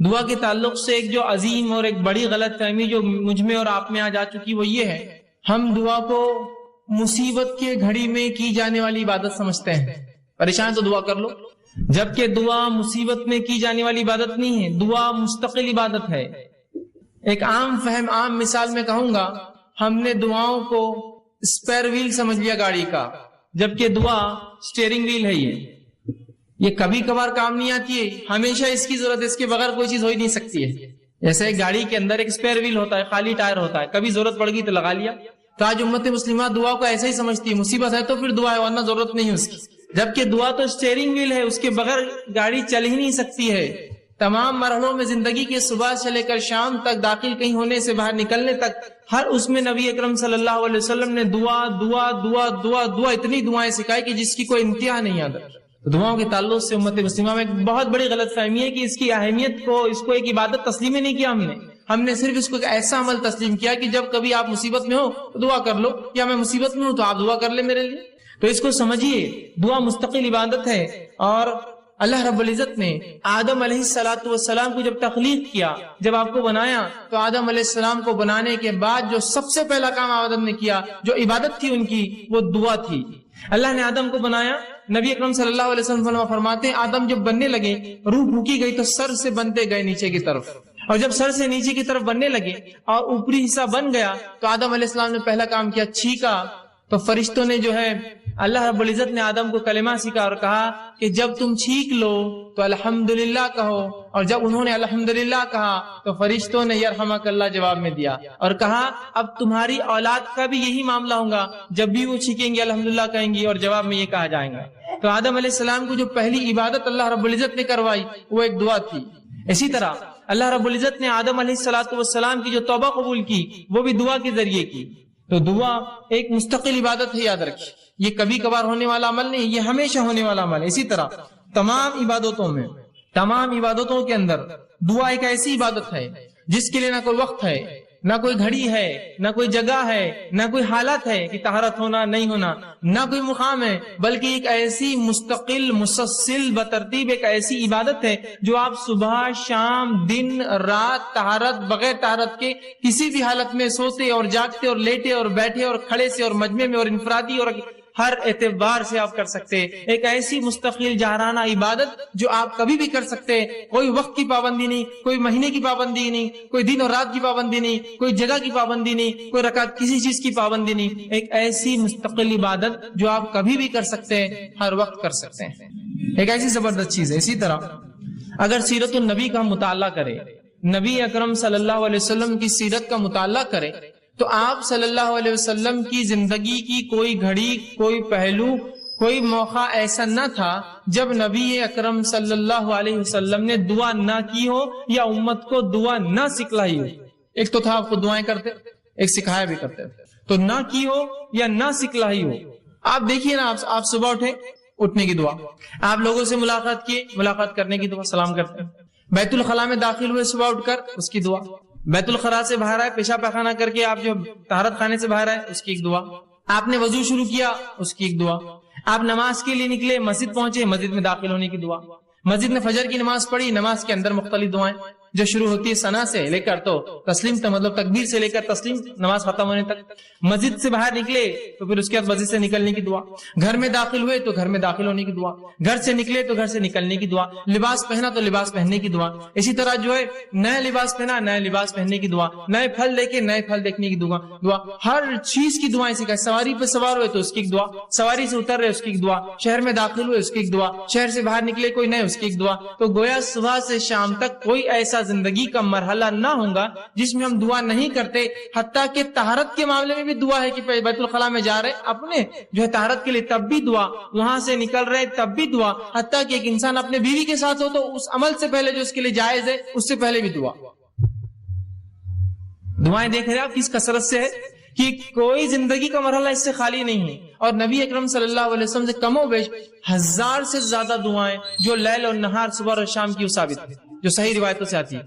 دعا کے تعلق سے ایک جو عظیم اور ایک بڑی غلط فہمی جو مجھ میں اور آپ میں آ جا چکی وہ یہ ہے، ہم دعا کو مصیبت کے گھڑی میں کی جانے والی عبادت سمجھتے ہیں. پریشان تو دعا کر لو، جبکہ دعا مصیبت میں کی جانے والی عبادت نہیں ہے، دعا مستقل عبادت ہے. ایک عام فہم، عام مثال میں کہوں گا، ہم نے دعاؤں کو اسپیئر ویل سمجھ لیا گاڑی کا، جبکہ دعا اسٹیئرنگ ویل ہے. یہ کبھی کبھار کام نہیں آتی ہے، ہمیشہ اس کی ضرورت ہے، اس کے بغیر کوئی چیز ہو ہی نہیں سکتی ہے. جیسے ایک گاڑی کے اندر ایک اسپیئر ویل ہوتا ہے، خالی ٹائر ہوتا ہے، کبھی ضرورت پڑ گئی تو لگا لیا. تو آج امت مسلمہ دعا کو ایسا ہی سمجھتی ہے، مصیبت ہے تو پھر دعا ہے، ورنہ ضرورت نہیں اس کی. جبکہ دعا تو اسٹیئرنگ ویل ہے، اس کے بغیر گاڑی چل ہی نہیں سکتی ہے. تمام مرحلوں میں زندگی کے صبح سے لے کر شام تک، داخل کہیں ہونے سے باہر نکلنے تک، ہر اس میں نبی اکرم صلی اللہ علیہ وسلم نے دعا دعا دعا دعا دعا اتنی دعائیں سکھائی کہ جس کی کوئی انتہا نہیں آتا. دعاؤں کے تعلق سے امت مسلمہ میں ایک بہت بڑی غلط فہمی ہے کہ اس کی اہمیت کو، اس کو ایک عبادت تسلیم ہی نہیں کیا ہم نے صرف اس کو ایک ایسا عمل تسلیم کیا کہ جب کبھی آپ مصیبت میں ہو تو دعا کر لو، یا میں مصیبت میں ہوں تو آپ دعا کر لیں میرے لیے. تو اس کو سمجھیے، دعا مستقل عبادت ہے. اور اللہ رب العزت نے آدم علیہ السلام کو جب تخلیق کیا، جب آپ کو بنایا، تو آدم علیہ السلام کو بنانے کے بعد جو سب سے پہلا کام آدم نے کیا، جو عبادت تھی ان کی، وہ دعا تھی. اللہ نے آدم کو بنایا. نبی اکرم صلی اللہ علیہ وسلم فرماتے ہیں آدم جب بننے لگے، روح پھونکی گئی تو سر سے بنتے گئے نیچے کی طرف، اور جب سر سے نیچے کی طرف بننے لگے اور اوپری حصہ بن گیا تو آدم علیہ السلام نے پہلا کام کیا، چھینکا. تو فرشتوں نے جو ہے، اللہ رب العزت نے آدم کو کلمہ سکھا اور کہا کہ جب تم چھینک لو تو الحمدللہ کہو. اور جب انہوں نے الحمدللہ کہا تو فرشتوں نے یرحمک اللہ جواب میں دیا اور کہا اب تمہاری اولاد کا بھی یہی معاملہ ہوگا، جب بھی وہ چھینکیں گے الحمدللہ کہیں گی اور جواب میں یہ کہا جائے گا. تو آدم علیہ السلام کو جو پہلی عبادت اللہ رب العزت نے کروائی وہ ایک دعا تھی. اسی طرح اللہ رب العزت نے آدم علیہ السلام کی جو توبہ قبول کی وہ بھی دعا کے ذریعے کی. تو دعا ایک مستقل عبادت ہے، یاد رکھیے. یہ کبھی کبھار ہونے والا عمل نہیں، یہ ہمیشہ ہونے والا عمل ہے. اسی طرح تمام عبادتوں کے اندر دعا ایک ایسی عبادت ہے جس کے لیے نہ کوئی وقت ہے، نہ کوئی گھڑی ہے، نہ کوئی جگہ ہے، نہ کوئی حالت ہے کہ طہارت ہونا نہیں ہونا، نہ کوئی مقام ہے، بلکہ ایک ایسی مستقل مسلسل بترتیب ایک ایسی عبادت ہے جو آپ صبح شام دن رات طہارت بغیر طہارت کے کسی بھی حالت میں سوتے اور جاگتے اور لیٹے اور بیٹھے اور کھڑے سے اور مجمع میں اور انفرادی اور ہر اعتبار سے آپ کر سکتے. ایک ایسی مستقل جہرانہ عبادت جو آپ کبھی بھی کر سکتے، کوئی وقت کی پابندی نہیں، کوئی مہینے کی پابندی نہیں، کوئی دن اور رات کی پابندی نہیں، کوئی جگہ کی پابندی نہیں، کوئی رکعت کسی چیز کی پابندی نہیں. ایک ایسی مستقل عبادت جو آپ کبھی بھی کر سکتے ہیں، ہر وقت کر سکتے ہیں. ایک ایسی زبردست چیز ہے. اسی طرح اگر سیرت النبی کا مطالعہ کرے، نبی اکرم صلی اللہ علیہ وسلم کی سیرت کا مطالعہ کرے، تو آپ صلی اللہ علیہ وسلم کی زندگی کی کوئی گھڑی، کوئی پہلو، کوئی موقع ایسا نہ تھا جب نبی اکرم صلی اللہ علیہ وسلم نے دعا نہ کی ہو یا امت کو دعا نہ سکھلائی ہو. ایک تو تھا آپ کو دعائیں کرتے، ایک سکھایا بھی کرتے. تو نہ کی ہو یا نہ سکھلائی ہو. آپ دیکھیے نا، آپ صبح اٹھے، اٹھنے کی دعا. آپ لوگوں سے ملاقات کیے، ملاقات کرنے کی دعا، سلام کرتے ہیں. بیت الخلاء میں داخل ہوئے صبح اٹھ کر، اس کی دعا. بیت الخلاء سے باہر آئے، پیشاب پیخانہ کر کے آپ جو طہارت خانے سے باہر آئے، اس کی ایک دعا. آپ نے وضو شروع کیا، اس کی ایک دعا. آپ نماز کے لیے نکلے، مسجد پہنچے، مسجد میں داخل ہونے کی دعا. مسجد میں فجر کی نماز پڑھی، نماز کے اندر مختلف دعائیں جو شروع ہوتی ہے ثنا سے لے کر تو تسلیم تک، مطلب تکبیر سے لے کر تسلیم نماز ختم ہونے تک. مسجد سے باہر نکلے تو پھر اس کے بعد مسجد سے نکلنے کی دعا. گھر میں داخل ہوئے تو گھر میں داخل ہونے کی دعا. گھر سے نکلے تو گھر سے نکلنے کی دعا. لباس پہنا تو لباس پہننے کی دعا. اسی طرح جو ہے نیا لباس پہنا، نیا لباس پہننے کی دعا. نئے پھل دیکھے، نئے پھل دیکھنے کی دعا. ہر چیز کی دعائیں سکھائے. سواری پہ سوار ہوئے تو اس کی ایک دعا، سواری سے اتر رہے اس کی ایک دعا، شہر میں داخل ہوئے اس کی ایک دعا، شہر سے باہر نکلے کوئی نئے اس کی ایک دعا. تو گویا صبح سے شام تک کوئی ایسا زندگی کا مرحلہ نہ ہوگا جس میں ہم دعا نہیں کرتے. حتیٰ کہ طہارت کے معاملے میں بھی دعا ہے کہ بیت الخلاء میں جا رہے اپنے جو ہے طہارت کے لیے تب بھی دعا، وہاں سے نکل رہے تب بھی دعا. حتیٰ کہ ایک انسان اپنے بیوی کے ساتھ ہو تو اس عمل سے پہلے جو اس کے لیے جائز ہے اس سے پہلے بھی دعا. دعائیں دیکھ رہے آپ کس کثرت سے ہے کہ کوئی زندگی کا مرحلہ اس سے خالی نہیں ہے. اور نبی اکرم صلی اللہ علیہ وسلم سے کم و بیش 1000 سے زیادہ دعائیں جو لیل اور نہار صبح اور شام کی ثابت ہے، جو صحیح روایتوں سے آتی ہے.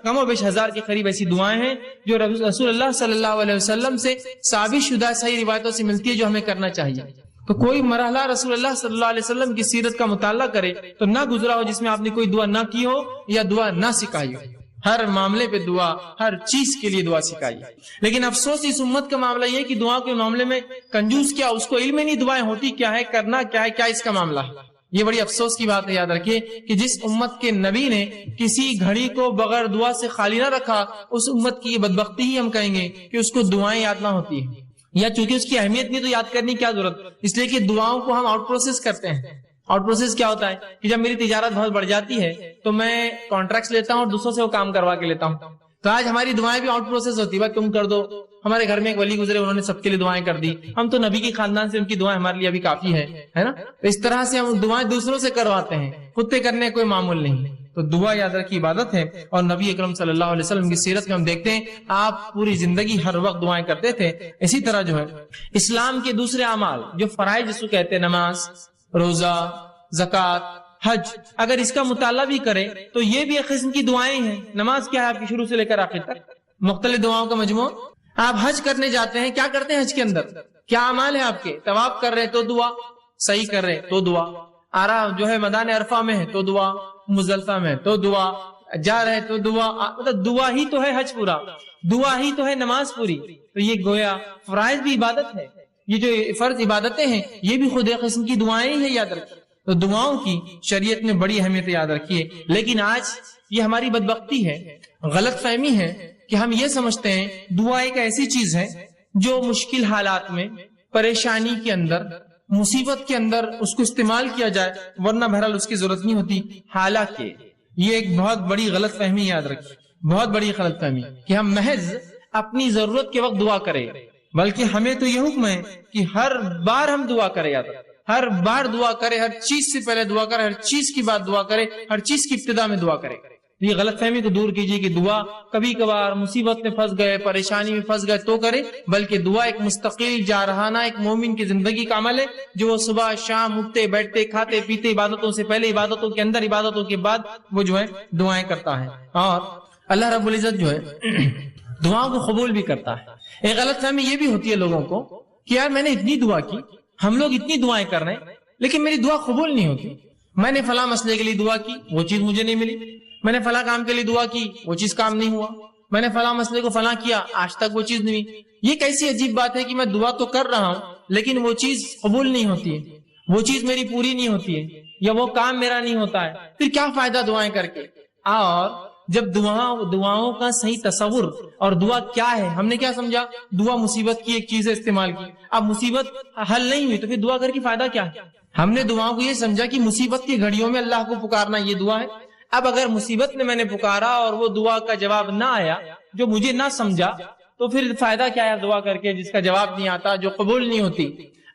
کم و بیش 1000 کے قریب ایسی دعائیں ہیں جو رسول اللہ صلی اللہ علیہ وسلم سے ثابت شدہ صحیح روایتوں سے ملتی ہے، جو ہمیں کرنا چاہیے. تو کوئی مرحلہ رسول اللہ صلی اللہ علیہ وسلم کی سیرت کا مطالعہ کرے تو نہ گزرا ہو جس میں آپ نے کوئی دعا نہ کی ہو یا دعا نہ سکھائی ہو. ہر معاملے پہ دعا، ہر چیز کے لیے دعا سکھائی. لیکن افسوس اس امت کا معاملہ یہ کہ دعا کے معاملے میں کنجوس کیا، اس کو علم ہی نہیں دعائیں ہوتی کیا ہے، کرنا کیا ہے، کیا اس کا معاملہ ہے. یہ بڑی افسوس کی بات ہے. یاد رکھیے کہ جس امت کے نبی نے کسی گھڑی کو بغیر دعا سے خالی نہ رکھا، اس امت کی یہ بدبختی ہی ہم کہیں گے کہ اس کو دعائیں یاد نہ ہوتی ہیں، یا چونکہ اس کی اہمیت نہیں تو یاد کرنے کی کیا ضرورت، اس لیے کہ دعاؤں کو ہم آؤٹ پروسیس کرتے ہیں. آؤٹ پروسیس کیا ہوتا ہے کہ جب میری تجارت بہت بڑھ جاتی ہے تو میں کانٹریکٹس لیتا ہوں اور دوسروں سے وہ کام کروا کے لیتا ہوں. تو آج ہماری دعائیں بھی آؤٹ پروسیس ہوتی ہے، بھائی تم کر دو. ہمارے گھر میں ایک ولی گزرے، انہوں نے سب کے لیے دعائیں کر دی. ہم تو نبی کے خاندان سے، ان کی دعائیں ہمارے لیے ابھی کافی ہے نا. تو اس طرح سے ہم دعائیں دوسروں سے کرواتے ہیں، خود سے کرنے کوئی معمول نہیں. تو دعا یاد رکھی عبادت ہے. اور نبی اکرم صلی اللہ علیہ وسلم کی سیرت میں ہم دیکھتے ہیں آپ پوری زندگی ہر وقت دعائیں کرتے تھے. اسی طرح جو ہے اسلام کے دوسرے اعمال جو فرائض جس کو کہتے ہیں، نماز، روزہ، زکوٰۃ، حج، اگر اس کا مطالعہ بھی کرے تو یہ بھی ایک قسم کی دعائیں ہیں. نماز کیا ہے آپ کی شروع سے لے کر آخر تک مختلف دعاؤں کا مجموعہ. آپ حج کرنے جاتے ہیں، کیا کرتے ہیں حج کے اندر؟ کیا اعمال ہے آپ کے؟ طواف کر رہے تو دعا، صحیح کر رہے تو دعا، جو ہے میدان عرفہ میں ہے تو دعا، مزدلفہ میں تو دعا، جا رہے تو دعا. مطلب دعا ہی تو ہے حج پورا، دعا ہی تو ہے نماز پوری. تو یہ گویا فرائض بھی عبادت ہے. یہ جو فرض عبادتیں ہیں یہ بھی خود ایک قسم کی دعائیں ہیں. یاد رکھیے تو دعاؤں کی شریعت نے بڑی اہمیت یاد رکھی ہے. لیکن آج یہ ہماری بدبختی ہے، غلط فہمی ہے کہ ہم یہ سمجھتے ہیں دعا ایک ایسی چیز ہے جو مشکل حالات میں، پریشانی کے اندر، مصیبت کے اندر اس کو استعمال کیا جائے، ورنہ بہرحال اس کی ضرورت نہیں ہوتی. حالانکہ یہ ایک بہت بڑی غلط فہمی یاد رکھیے، بہت بڑی غلط فہمی کہ ہم محض اپنی ضرورت کے وقت دعا کریں، بلکہ ہمیں تو یہ حکم ہے کہ ہر بار ہم دعا کریں. یاد رکھیں ہر بار دعا کرے، ہر چیز سے پہلے دعا کرے، ہر چیز کی بات دعا کرے، ہر چیز کی ابتدا میں دعا کرے. یہ غلط فہمی کو دور کیجیے کہ دعا کبھی کبھار مصیبت میں پھنس گئے، پریشانی میں پھنس گئے تو کرے، بلکہ دعا ایک مستقل جارحانہ ایک مومن کی زندگی کا عمل ہے جو وہ صبح شام اٹھتے بیٹھتے کھاتے پیتے، عبادتوں سے پہلے، عبادتوں کے اندر، عبادتوں کے بعد وہ جو ہے دعائیں کرتا ہے. اور اللہ رب العزت جو ہے دعاؤں کو قبول بھی کرتا ہے. ایک غلط فہمی یہ بھی ہوتی ہے لوگوں کو کہ یار میں نے اتنی دعا کی، ہم لوگ اتنی دعائیں کر رہے ہیں لیکن میری دعا قبول نہیں ہوتی. میں نے فلاں مسئلے کے لیے دعا کی، وہ چیز مجھے نہیں ملی. میں نے فلاں کام کے لیے دعا کی، وہ چیز کام نہیں ہوا. میں نے فلاں مسئلے کو فلاں کیا، آج تک وہ چیز نہیں ہوئی. یہ کیسی عجیب بات ہے کہ میں دعا تو کر رہا ہوں لیکن وہ چیز قبول نہیں ہوتی ہے، وہ چیز میری پوری نہیں ہوتی ہے، یا وہ کام میرا نہیں ہوتا ہے. پھر کیا فائدہ دعائیں کر کے؟ اور جب دعاؤں کا صحیح تصور اور دعا کیا ہے، ہم نے کیا سمجھا؟ دعا مصیبت کی ایک چیز ہے استعمال کی. اب مصیبت حل نہیں ہوئی تو پھر دعا کر کے فائدہ کیا ہے؟ ہم نے دعاؤں کو یہ سمجھا کہ مصیبت کی گھڑیوں میں اللہ کو پکارنا یہ دعا ہے. اب اگر مصیبت میں نے پکارا اور وہ دعا کا جواب نہ آیا، جو مجھے نہ سمجھا، تو پھر فائدہ کیا ہے دعا کر کے جس کا جواب نہیں آتا، جو قبول نہیں ہوتی.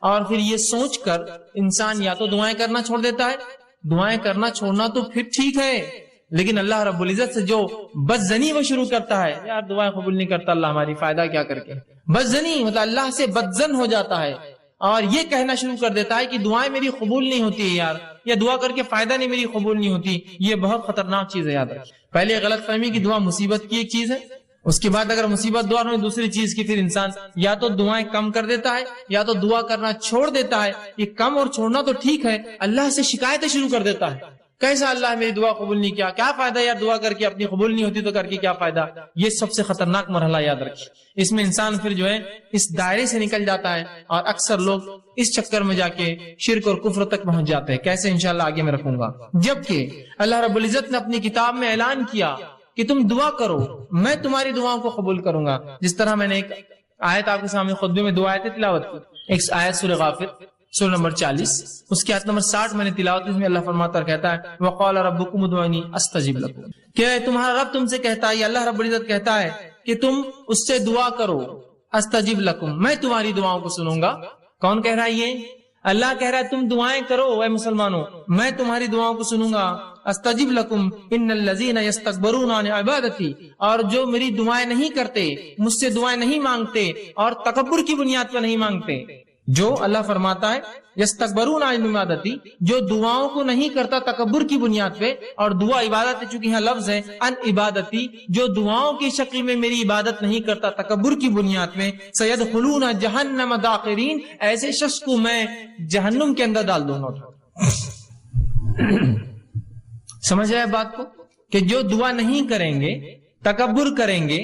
اور پھر یہ سوچ کر انسان یا تو دعائیں کرنا چھوڑ دیتا ہے. دعائیں کرنا چھوڑنا تو پھر ٹھیک ہے، لیکن اللہ رب العزت سے جو بدزنی وہ شروع کرتا ہے، یار دعائیں قبول نہیں کرتا اللہ ہماری، فائدہ کیا کر کے؟ بدزنی مطلب اللہ سے بدزن ہو جاتا ہے اور یہ کہنا شروع کر دیتا ہے کہ دعائیں میری قبول نہیں ہوتی ہے یار، یا دعا کر کے فائدہ نہیں، میری قبول نہیں ہوتی. یہ بہت خطرناک چیز ہے. یاد رکھیں پہلے غلط فہمی کی دعا مصیبت کی ایک چیز ہے، اس کے بعد اگر مصیبت دعا ہوئی دوسری چیز کی، پھر انسان یا تو دعائیں کم کر دیتا ہے یا تو دعا کرنا چھوڑ دیتا ہے. یہ کم اور چھوڑنا تو ٹھیک ہے، اللہ سے شکایتیں شروع کر دیتا ہے. کیسا اللہ میری دعا قبول نہیں کیا، کیا فائدہ یار دعا کر کے، اپنی قبول نہیں ہوتی تو کر کے کیا فائدہ؟ یہ سب سے خطرناک مرحلہ. یاد رکھیے اس میں انسان پھر جو ہے اس دائرے سے نکل جاتا ہے اور اکثر لوگ اس چکر میں جا کے شرک اور کفر تک پہنچ جاتے ہیں. کیسے انشاءاللہ آگے میں رکھوں گا. جبکہ اللہ رب العزت نے اپنی کتاب میں اعلان کیا کہ تم دعا کرو، میں تمہاری دعاؤں کو قبول کروں گا. جس طرح میں نے ایک آیت آپ کے سامنے خطبے میں 2 آیتیں تلاوت کی. ایک آیت سورہ غافر سورہ نمبر 40، اس کی آیت نمبر 60 میں نے تلاوت کی. اس میں اللہ فرماتا کہتا ہے وَقَالَ رَبُّكُمُ ادْعُونِي أَسْتَجِبْ لَكُمْ، کہ تمہارا رب تم سے کہتا ہے، اللہ رب العزت کہتا ہے کہ تم اس سے دعا کرو. استجب لکم، میں تمہاری دعاؤں کو سنوں گا. کون کہہ رہا ہے یہ؟ اللہ کہہ رہا ہے تم دعائیں کرو اے مسلمانوں، میں تمہاری دعاؤں کو سنوں گا. استجب لکم ان الذین یستکبرون عن عبادتی، اور جو میری دعائیں نہیں کرتے، مجھ سے دعائیں نہیں مانگتے اور تکبر کی بنیاد پر نہیں مانگتے، جو اللہ فرماتا ہے یستکبرون عن عبادتی، جو دعاؤں کو نہیں کرتا تکبر کی بنیاد پہ، اور دعا عبادت ہے چونکہ یہاں لفظ ہے ان عبادتی، جو دعاؤں کی شکل میں میری عبادت نہیں کرتا تکبر کی بنیاد میں، سیدخلون جہنم داخرین، ایسے شخص کو میں جہنم کے اندر ڈال دوں گا۔ سمجھ رہے بات کو کہ جو دعا نہیں کریں گے، تکبر کریں گے،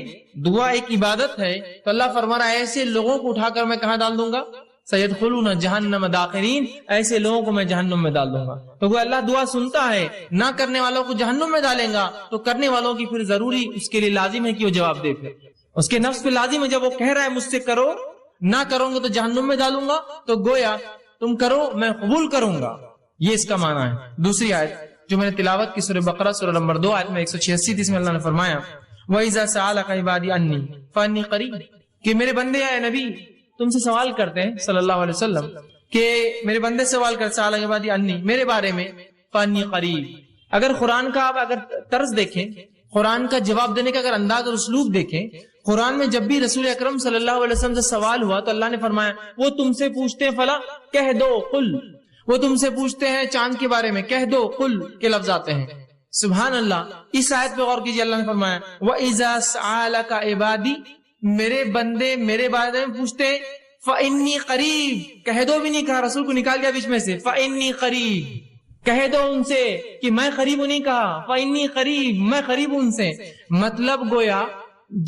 دعا ایک عبادت ہے، تو اللہ فرما رہا ہے ایسے لوگوں کو اٹھا کر میں کہاں ڈال دوں گا؟ سیدخلون جہنم داخرین، ایسے لوگوں کو میں جہنم میں ڈال دوں گا۔ تو وہ اللہ دعا سنتا ہے، نہ کرنے والوں کو جہنم میں ڈالیں گا، تو کرنے والوں کی پھر ضروری اس کے لیے لازم ہے کہ وہ جواب دے، پھر اس کے نفس پہ لازم ہے، جب وہ کہہ رہا ہے مجھ سے کرو، نہ کرو گے تو جہنم میں ڈالوں گا، تو گویا تم کرو میں قبول کروں گا، یہ اس کا معنی ہے۔ دوسری آیت جو میں نے تلاوت کی سورہ بقرہ سورہ نمبر 2 آیت میں 186 اس میں اللہ نے فرمایا وَإِذَا سَأَلَكَ عِبَادِي عَنِّي فَإِنِّي قَرِيبٌ، کہ میرے بندے اے نبی تم سے سوال کرتے ہیں صلی اللہ علیہ وسلم کہ میرے بندے سوال کرتے سَأَلَكَ عِبَادِي عَنِّي، میرے بارے میں، فَإِنِّي قَرِيبٌ۔ اگر قرآن کا آپ اگر طرز دیکھیں، قرآن کا جواب دینے کا اگر انداز اور اسلوب دیکھیں، قرآن میں جب بھی رسول اکرم صلی اللہ علیہ وسلم سے سوال ہوا تو اللہ نے فرمایا وہ تم سے پوچھتے ہیں فلا کہہ دو قل، وہ تم سے پوچھتے ہیں چاند کے بارے میں، کہہ دو قل کے لفظ آتے ہیں۔ سبحان اللہ، اس آیت پہ غور کیجیے، اللہ نے فرمایا وَإِذَا سَأَلَكَ عِبَادِي، میرے بندے میرے بارے میں پوچھتے ہیں، فَإِنِّي قَرِيب، کہہ دو بھی نہیں کہا، رسول کو نکال گیا بیچ میں سے، فَإِنِّي قَرِيب، کہہ دو ان سے کہ میں قریب ہوں، نہیں کہا فَإِنِّي قَرِيب، میں قریب ہوں ان سے۔ مطلب گویا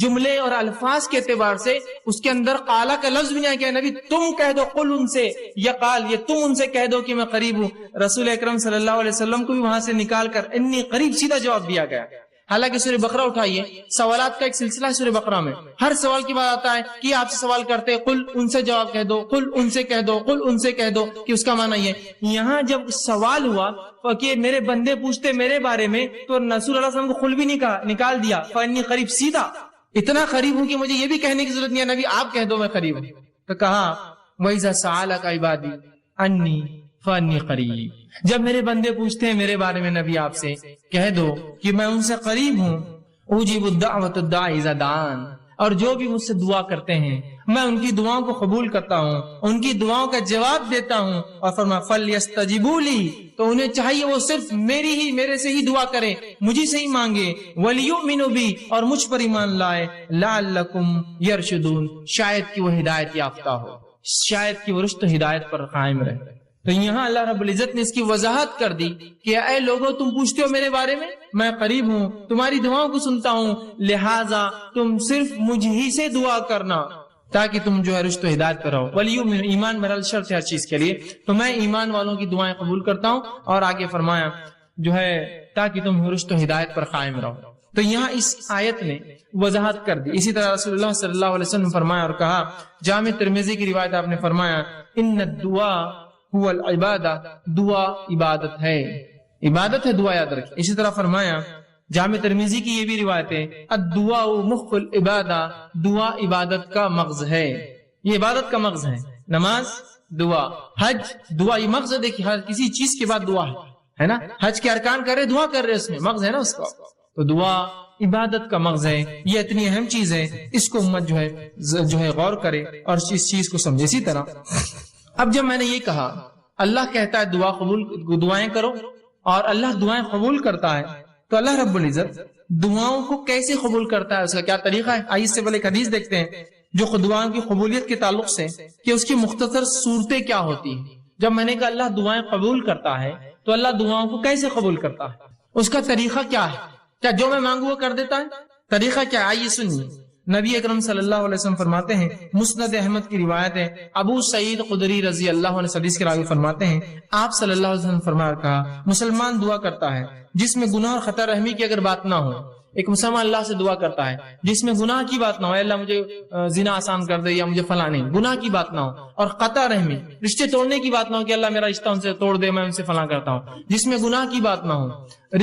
جملے اور الفاظ کے اعتبار سے اس کے اندر قالا کا لفظ بھی نہیں آیا، نبی تم کہہ دو قل ان سے، یا قال یہ تم ان سے کہہ دو کہ میں قریب ہوں۔ رسول اکرم صلی اللہ علیہ وسلم کو بھی وہاں سے نکال کر انی قریب سیدھا جواب دیا گیا۔ حالانکہ سورہ بقرہ اٹھائیے، سوالات کا ایک سلسلہ ہے سورہ بقرہ میں، ہر سوال کے بعد آتا ہے کہ آپ سے سوال کرتے قل ان سے جواب کہہ دو، قل ان سے کہہ دو، قل ان سے کہہ دو، کہ اس کا معنی یہ یہاں جب سوال ہوا کہ میرے بندے پوچھتے میرے بارے میں، تو رسول اللہ صلی اللہ علیہ وسلم کو قل بھی نہیں کہا، نکال دیا فانی قریب، سیدھا اتنا قریب ہوں کہ مجھے یہ بھی کہنے کی ضرورت نہیں ہے، نبی آپ کہہ دو میں قریب ہوں۔ تو کہا وَإِذَا سَأَلَكَ عِبَادِي عَنِّي فَإِنِّي قَرِيبٌ، جب میرے بندے پوچھتے ہیں میرے بارے میں نبی آپ سے کہہ دو کہ میں ان سے قریب ہوں، اُجِیبُ الدَّعْوَةَ الدَّاعِ إِذَا دَعَانِ، اور جو بھی مجھ سے دعا کرتے ہیں میں ان کی دعاؤں کو قبول کرتا ہوں، ان کی دعاؤں کا جواب دیتا ہوں۔ اور فرمایا فَلْيَسْتَجِيبُوا لِي، تو انہیں چاہیے وہ صرف میرے سے ہی دعا کریں، مجھے سے ہی مانگے، وَلْيُؤْمِنُوا بِي، اور مجھ پر ایمان لائے، لَعَلَّكُمْ يَرْشُدُونَ، شاید کہ وہ ہدایت یافتہ ہو، شاید کہ وہ رشد و ہدایت پر قائم رہے۔ تو یہاں اللہ رب العزت نے اس کی وضاحت کر دی کہ اے لوگوں تم پوچھتے ہو میرے بارے میں قریب ہوں، تمہاری دعاؤں کو سنتا ہوں، لہٰذا تم صرف مجھ ہی سے دعا کرنا تاکہ تم جو ہے رشد و ہدایت پر رہو۔ ولیؤمن، ایمان میرا شرط ہے ہر چیز کے لیے، تو میں ایمان والوں کی دعائیں قبول کرتا ہوں، اور آگے فرمایا جو ہے تاکہ تم رشد و ہدایت پر قائم رہو۔ تو یہاں اس آیت نے وضاحت کر دی۔ اسی طرح رسول اللہ صلی اللہ علیہ وسلم فرمایا اور کہا، جامع ترمذی کی روایت آپ نے فرمایا ان الدعاء هو العبادہ، دعا عبادت ہے، عبادت ہے دعا، یاد رکھیں۔ اسی طرح فرمایا جامع ترمذی کی یہ بھی روایت ہے الدعاء مخ العبادہ، دعا عبادت کا مغز ہے، یہ عبادت کا مغز ہے۔ نماز دعا، حج دعا، یہ مغز ہے، دیکھیے ہر کسی چیز کے بعد دعا ہے نا، حج کے ارکان کر رہے دعا کر رہے، اس میں مغز ہے نا اس کا، تو دعا عبادت کا مغز ہے، یہ اتنی اہم چیز ہے، اس کو امت جو ہے غور کرے اور اس چیز کو سمجھے۔ اسی طرح اب جب میں نے یہ کہا اللہ کہتا ہے دعائیں کرو اور اللہ دعائیں قبول کرتا ہے، تو اللہ رب العزت دعاؤں کو کیسے قبول کرتا ہے، اس کا کیا طریقہ ہے؟ آئیے اس سے پہلے ایک حدیث دیکھتے ہیں جو دعاؤں کی قبولیت کے تعلق سے کہ اس کی مختصر صورتیں کیا ہوتی ہیں۔ جب میں نے کہا اللہ دعائیں قبول کرتا ہے تو اللہ دعاؤں کو کیسے قبول کرتا ہے، اس کا طریقہ کیا ہے؟ کیا جو میں مانگوں وہ کر دیتا ہے؟ طریقہ کیا ہے؟ آئیے سنیے۔ نبی اکرم صلی اللہ علیہ وسلم فرماتے ہیں، مسند احمد کی روایت ہے، ابو سعید خدری رضی اللہ عنہ حدیث کے راوی فرماتے ہیں آپ صلی اللہ علیہ وسلم فرمایا کہا مسلمان دعا کرتا ہے جس میں گناہ اور خطا رحمی کی اگر بات نہ ہو، ایک مسلمان اللہ سے دعا کرتا ہے جس میں گناہ کی بات نہ ہو، اللہ مجھے زنا آسان کر دے یا مجھے فلاں نہیں، گناہ کی بات نہ ہو، اور قطع رحمی رشتے توڑنے کی بات نہ ہو کہ اللہ میرا رشتہ ان سے توڑ دے، میں ان سے فلاں کرتا ہوں، جس میں گناہ کی بات نہ ہو،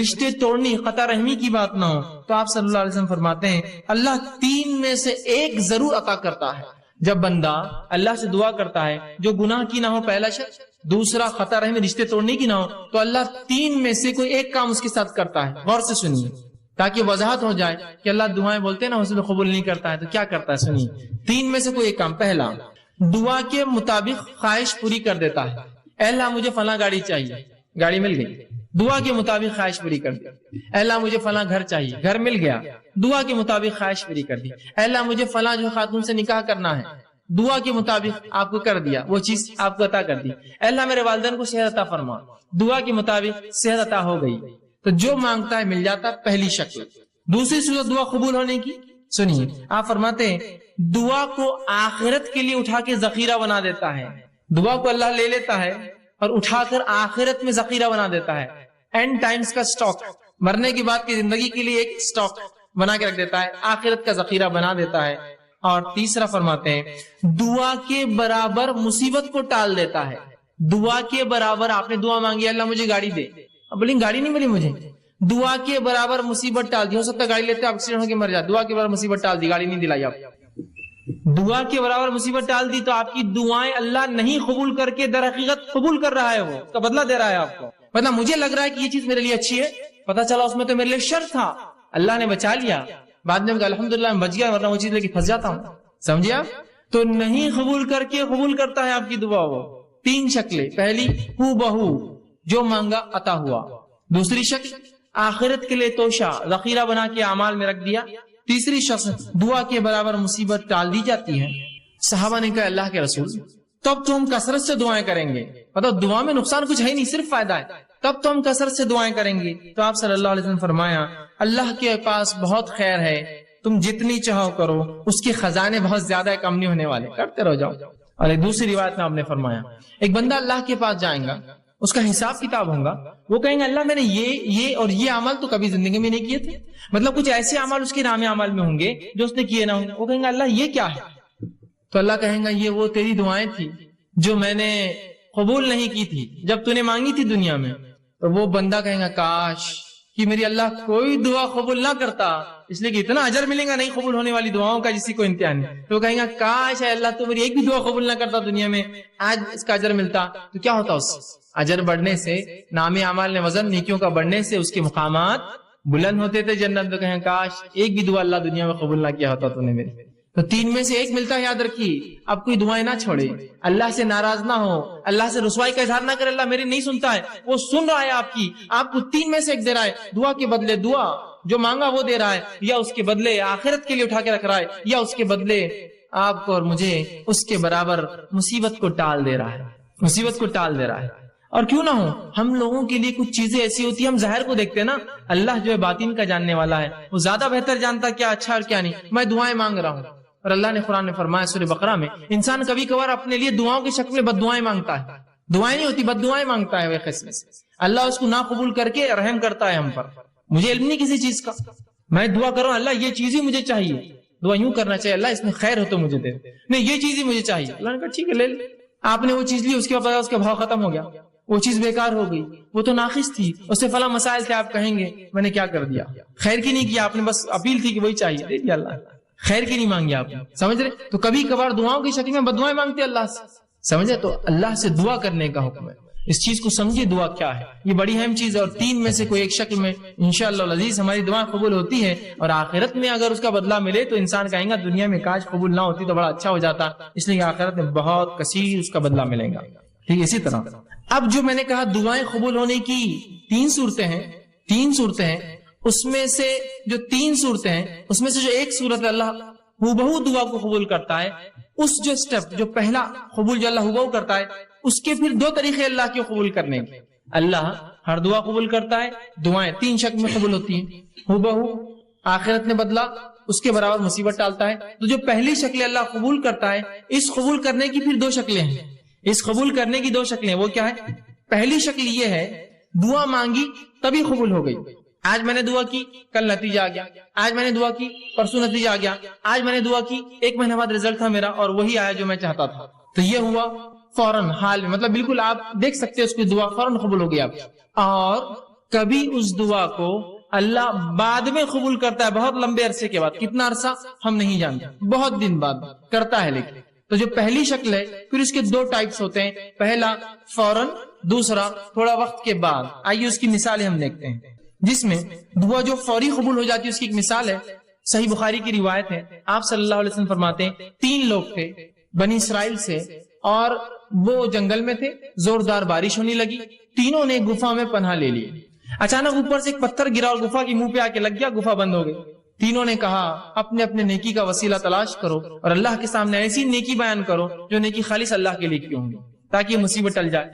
رشتے توڑنی قطع رحمی کی بات نہ ہو، تو آپ صلی اللہ علیہ وسلم فرماتے ہیں اللہ 3 میں سے 1 ضرور عطا کرتا ہے۔ جب بندہ اللہ سے دعا کرتا ہے جو گناہ کی نہ ہو، پہلا شرط، دوسرا قطع رحمی رشتے توڑنے کی نہ ہو، تو اللہ 3 میں سے کوئی 1 کام اس کے ساتھ کرتا ہے۔ غور سے سنیے تاکہ وضاحت ہو جائے کہ اللہ دعائیں بولتے ہیں نا اس میں قبول نہیں کرتا ہے، تو کیا کرتا ہے؟ سنیے 3 میں سے کوئی 1 کام۔ پہلا، دعا کے مطابق خواہش پوری کر دیتا ہے. اے اللہ مجھے فلاں گاڑی چاہیے، گاڑی مل گئی، دعا کے مطابق خواہش پوری کر دی. اے اللہ مجھے فلاں گھر چاہیے، گھر مل گیا، دعا کے مطابق خواہش پوری کر دی. اے اللہ مجھے فلاں جو خاتون سے نکاح کرنا ہے، دعا کے مطابق آپ کو کر دیا، وہ چیز آپ کو عطا کر دی. اے اللہ میرے والدین کو صحت عطا فرما، دعا کے مطابق صحت عطا ہو گئی. تو جو مانگتا ہے مل جاتا، پہلی شکل. دوسری صورت دعا قبول ہونے کی سنیے، آپ فرماتے ہیں دعا کو آخرت کے لیے اٹھا کے ذخیرہ بنا دیتا ہے. دعا کو اللہ لے لیتا ہے اور اٹھا کر آخرت میں ذخیرہ بنا دیتا ہے. اینڈ ٹائمز کا سٹاک، مرنے کے بعد کی زندگی کے لیے ایک سٹاک بنا کے رکھ دیتا ہے، آخرت کا ذخیرہ بنا دیتا ہے. اور تیسرا فرماتے ہیں دعا کے برابر مصیبت کو ٹال دیتا ہے. دعا کے برابر آپ نے دعا مانگی اللہ مجھے گاڑی دے، اب بولیں گاڑی نہیں ملی مجھے، دعا کے برابر مصیبت ٹال دی. ہو سکتا ہے گاڑی لیتے آپ ایکسیڈنٹ ہو کے مر جائے، دعا کے برابر مصیبت ٹال دی، گاڑی نہیں دلائی آپ. دعا کے برابر مصیبت ٹال دی تو آپ کی دعائیں اللہ نہیں قبول کر کے در حقیقت قبول کر رہا ہے، وہ اس کا بدلہ دے رہا ہے آپ کو. مطلب مجھے لگ رہا ہے کہ یہ چیز میرے لیے اچھی ہے، پتہ چلا اس میں تو میرے لیے شر تھا، اللہ نے بچا لیا. بعد میں الحمدللہ میں بچ گیا، ورنہ وہ چیز لے کے پھنس جاتا ہوں. سمجھے آپ؟ تو نہیں قبول کر کے قبول کرتا ہے آپ کی دعا. وہ تین شکلیں، پہلی ہو بہو جو مانگا عطا ہوا، دوسری شکل آخرت کے لیے توشہ ذخیرہ بنا کے اعمال میں رکھ دیا، تیسری شخص دعا کے برابر مصیبت ٹال دی جاتی ہے. صحابہ نے کہا اللہ کے رسول تب تو ہم کثرت سے دعائیں کریں گے، مطلب دعا میں نقصان کچھ ہے نہیں، صرف فائدہ ہے، تب تو ہم کثرت سے دعائیں کریں گے. تو آپ صلی اللہ علیہ وسلم فرمایا اللہ کے پاس بہت خیر ہے، تم جتنی چاہو کرو، اس کے خزانے بہت زیادہ ہے، کم نہیں ہونے والے، کرتے رہ جاؤ. اور ایک دوسری روایت میں آپ نے فرمایا ایک بندہ اللہ کے پاس جائے گا، اس کا حساب کتاب ہوگا، وہ کہیں گے اللہ میں نے یہ اور یہ عمل تو کبھی زندگی میں نہیں کیے تھے، مطلب کچھ ایسے عمل اس کے نام عمل میں ہوں گے جو اس نے کیے نہ ہوں گے. وہ کہیں گے اللہ یہ کیا ہے؟ تو اللہ کہیں گا یہ وہ تیری دعائیں تھی جو میں نے قبول نہیں کی تھی جب تو نے مانگی تھی دنیا میں. تو وہ بندہ کہیں گا کاش کہ میری اللہ کوئی دعا قبول نہ کرتا، اس لیے کہ اتنا اجر ملے گا نہیں قبول ہونے والی دعاؤں کا جسی کو امتحان ہے. تو وہ کہیں گا کاش ہے اللہ تو میری ایک بھی دعا قبول نہ کرتا دنیا میں، آج اس کا اجر ملتا. تو کیا ہوتا اس اجر بڑھنے سے، نام اعمال نے وزن نیکیوں کا بڑھنے سے اس کے مقامات بلند ہوتے تھے جنت. تو کہیں کاش ایک بھی دعا اللہ دنیا میں قبول نہ کیا ہوتا تو نے میری. تو تین میں سے ایک ملتا ہے، یاد رکھیے. اب کوئی دعائیں نہ چھوڑے، اللہ سے ناراض نہ ہو، اللہ سے رسوائی کا اظہار نہ کرے اللہ میری نہیں سنتا ہے، وہ سن رہا ہے آپ کی، آپ کو تین میں سے ایک دے رہا ہے. دعا کے بدلے دعا جو مانگا وہ دے رہا ہے، یا اس کے بدلے آخرت کے لیے اٹھا کے رکھ رہا ہے، یا اس کے بدلے آپ کو اور مجھے اس کے برابر مصیبت کو ٹال دے رہا ہے، مصیبت کو ٹال دے رہا ہے. اور کیوں نہ ہو، ہم لوگوں کے لیے کچھ چیزیں ایسی ہوتی ہیں ہم ظاہر کو دیکھتے ہیں نا، اللہ جو ہے باطن کا جاننے والا ہے، وہ زیادہ بہتر جانتا کیا اچھا اور کیا نہیں. میں دعائیں مانگ رہا ہوں اور اللہ نے قرآن میں فرمایا سورہ بقرہ میں انسان کبھی کبھار اپنے لیے دعاؤں کی شکل میں بد دعائیں مانگتا ہے، دعائیں نہیں ہوتی بد دعائیں مانگتا ہے. وہ قسم سے اللہ اس کو نہ قبول کر کے رحم کرتا ہے ہم پر. مجھے علم نہیں کسی چیز کا، میں دعا کر رہا ہوں اللہ یہ چیز ہی مجھے چاہیے، دعا یوں کرنا چاہیے اللہ اس میں خیر ہو تو مجھے دے، نہیں یہ چیز ہی مجھے چاہیے. اللہ نے کہا ٹھیک ہے لے لے. آپ نے وہ چیز لی، اس کے بعد اس کا بھاؤ ختم ہو گیا، وہ چیز بیکار ہو گئی، وہ تو ناقص تھی، اس سے فلاں مسائل تھے، آپ کہیں گے میں نے کیا کر دیا، خیر کی نہیں کیا آپ نے، بس اپیل تھی کہ وہی چاہیے، دے دیا اللہ، خیر کی نہیں مانگی آپ نے. سمجھ رہے؟ تو کبھی کبھار دعاؤں کی شکل میں بد دعائیں مانگتے اللہ سے، سمجھے؟ تو اللہ سے دعا کرنے کا حکم ہے. اس چیز کو سمجھے دعا کیا ہے، یہ بڑی اہم چیز ہے. اور تین میں سے کوئی ایک شکل میں انشاءاللہ العزیز ہماری دعا قبول ہوتی ہے، اور آخرت میں اگر اس کا بدلہ ملے تو انسان کہیں گا دنیا میں کاش قبول نہ ہوتی تو بڑا اچھا ہو جاتا، اس لیے آخرت میں بہت کثیر اس کا بدلہ ملے گا. ٹھیک ہے، اسی طرح اب جو میں نے کہا دعائیں قبول ہونے کی تین صورتیں ہیں، اس میں سے جو تین صورتیں ہیں اس میں سے جو ایک صورت اللہ ہو دعا کو قبول کرتا ہے، اس جو سٹیپ جو پہلا قبول جو اللہ ہو کرتا ہے، اس کے پھر دو طریقے اللہ کے قبول کرنے کے. اللہ ہر دعا قبول کرتا ہے، دعائیں تین شکل میں قبول ہوتی ہیں، ہو آخرت میں بدلا، اس کے برابر مصیبت ٹالتا ہے. تو جو پہلی شکل اللہ قبول کرتا ہے، اس قبول کرنے کی پھر دو شکلیں ہیں. اس قبول کرنے کی دو شکلیں وہ کیا ہے؟ پہلی شکل یہ ہے دعا مانگی تبھی قبول ہو گئی، آج میں نے دعا کی کل نتیجہ آ گیا، آج میں نے دعا کی پرسوں نتیجہ آ گیا، آج میں نے دعا کی ایک مہینہ بعد رزلٹ تھا میرا اور وہی آیا جو میں چاہتا تھا. تو یہ ہوا فوراً حال میں، مطلب بالکل آپ دیکھ سکتے اس کی دعا فوراً قبول ہو گئی آپ. اور کبھی اس دعا کو اللہ بعد میں قبول کرتا ہے، بہت لمبے عرصے کے بعد، کتنا عرصہ ہم نہیں جانتے، بہت دن بعد کرتا ہے. لیکن تو جو پہلی شکل ہے پھر اس کے دو ٹائپس ہوتے ہیں، پہلا فوراً، دوسرا تھوڑا وقت کے بعد. آئیے اس کی مثالیں ہم دیکھتے ہیں. جس میں دعا جو فوری قبول ہو جاتی ہے اس کی ایک مثال ہے، صحیح بخاری کی روایت ہے، آپ صلی اللہ علیہ وسلم فرماتے ہیں تین لوگ تھے، بنی اسرائیل سے، اور وہ جنگل میں تھے، زوردار بارش ہونے لگی، تینوں نے گفا میں پناہ لے لی۔ اچانک اوپر سے ایک پتھر گرا اور گفا کے منہ پہ آ کے لگ گیا، گفا بند ہو گئی۔ تینوں نے کہا اپنے اپنے نیکی کا وسیلہ تلاش کرو اور اللہ کے سامنے ایسی نیکی بیان کرو جو نیکی خالص اللہ کے لیے کی ہوں گی تاکہ مصیبت ٹل جائے۔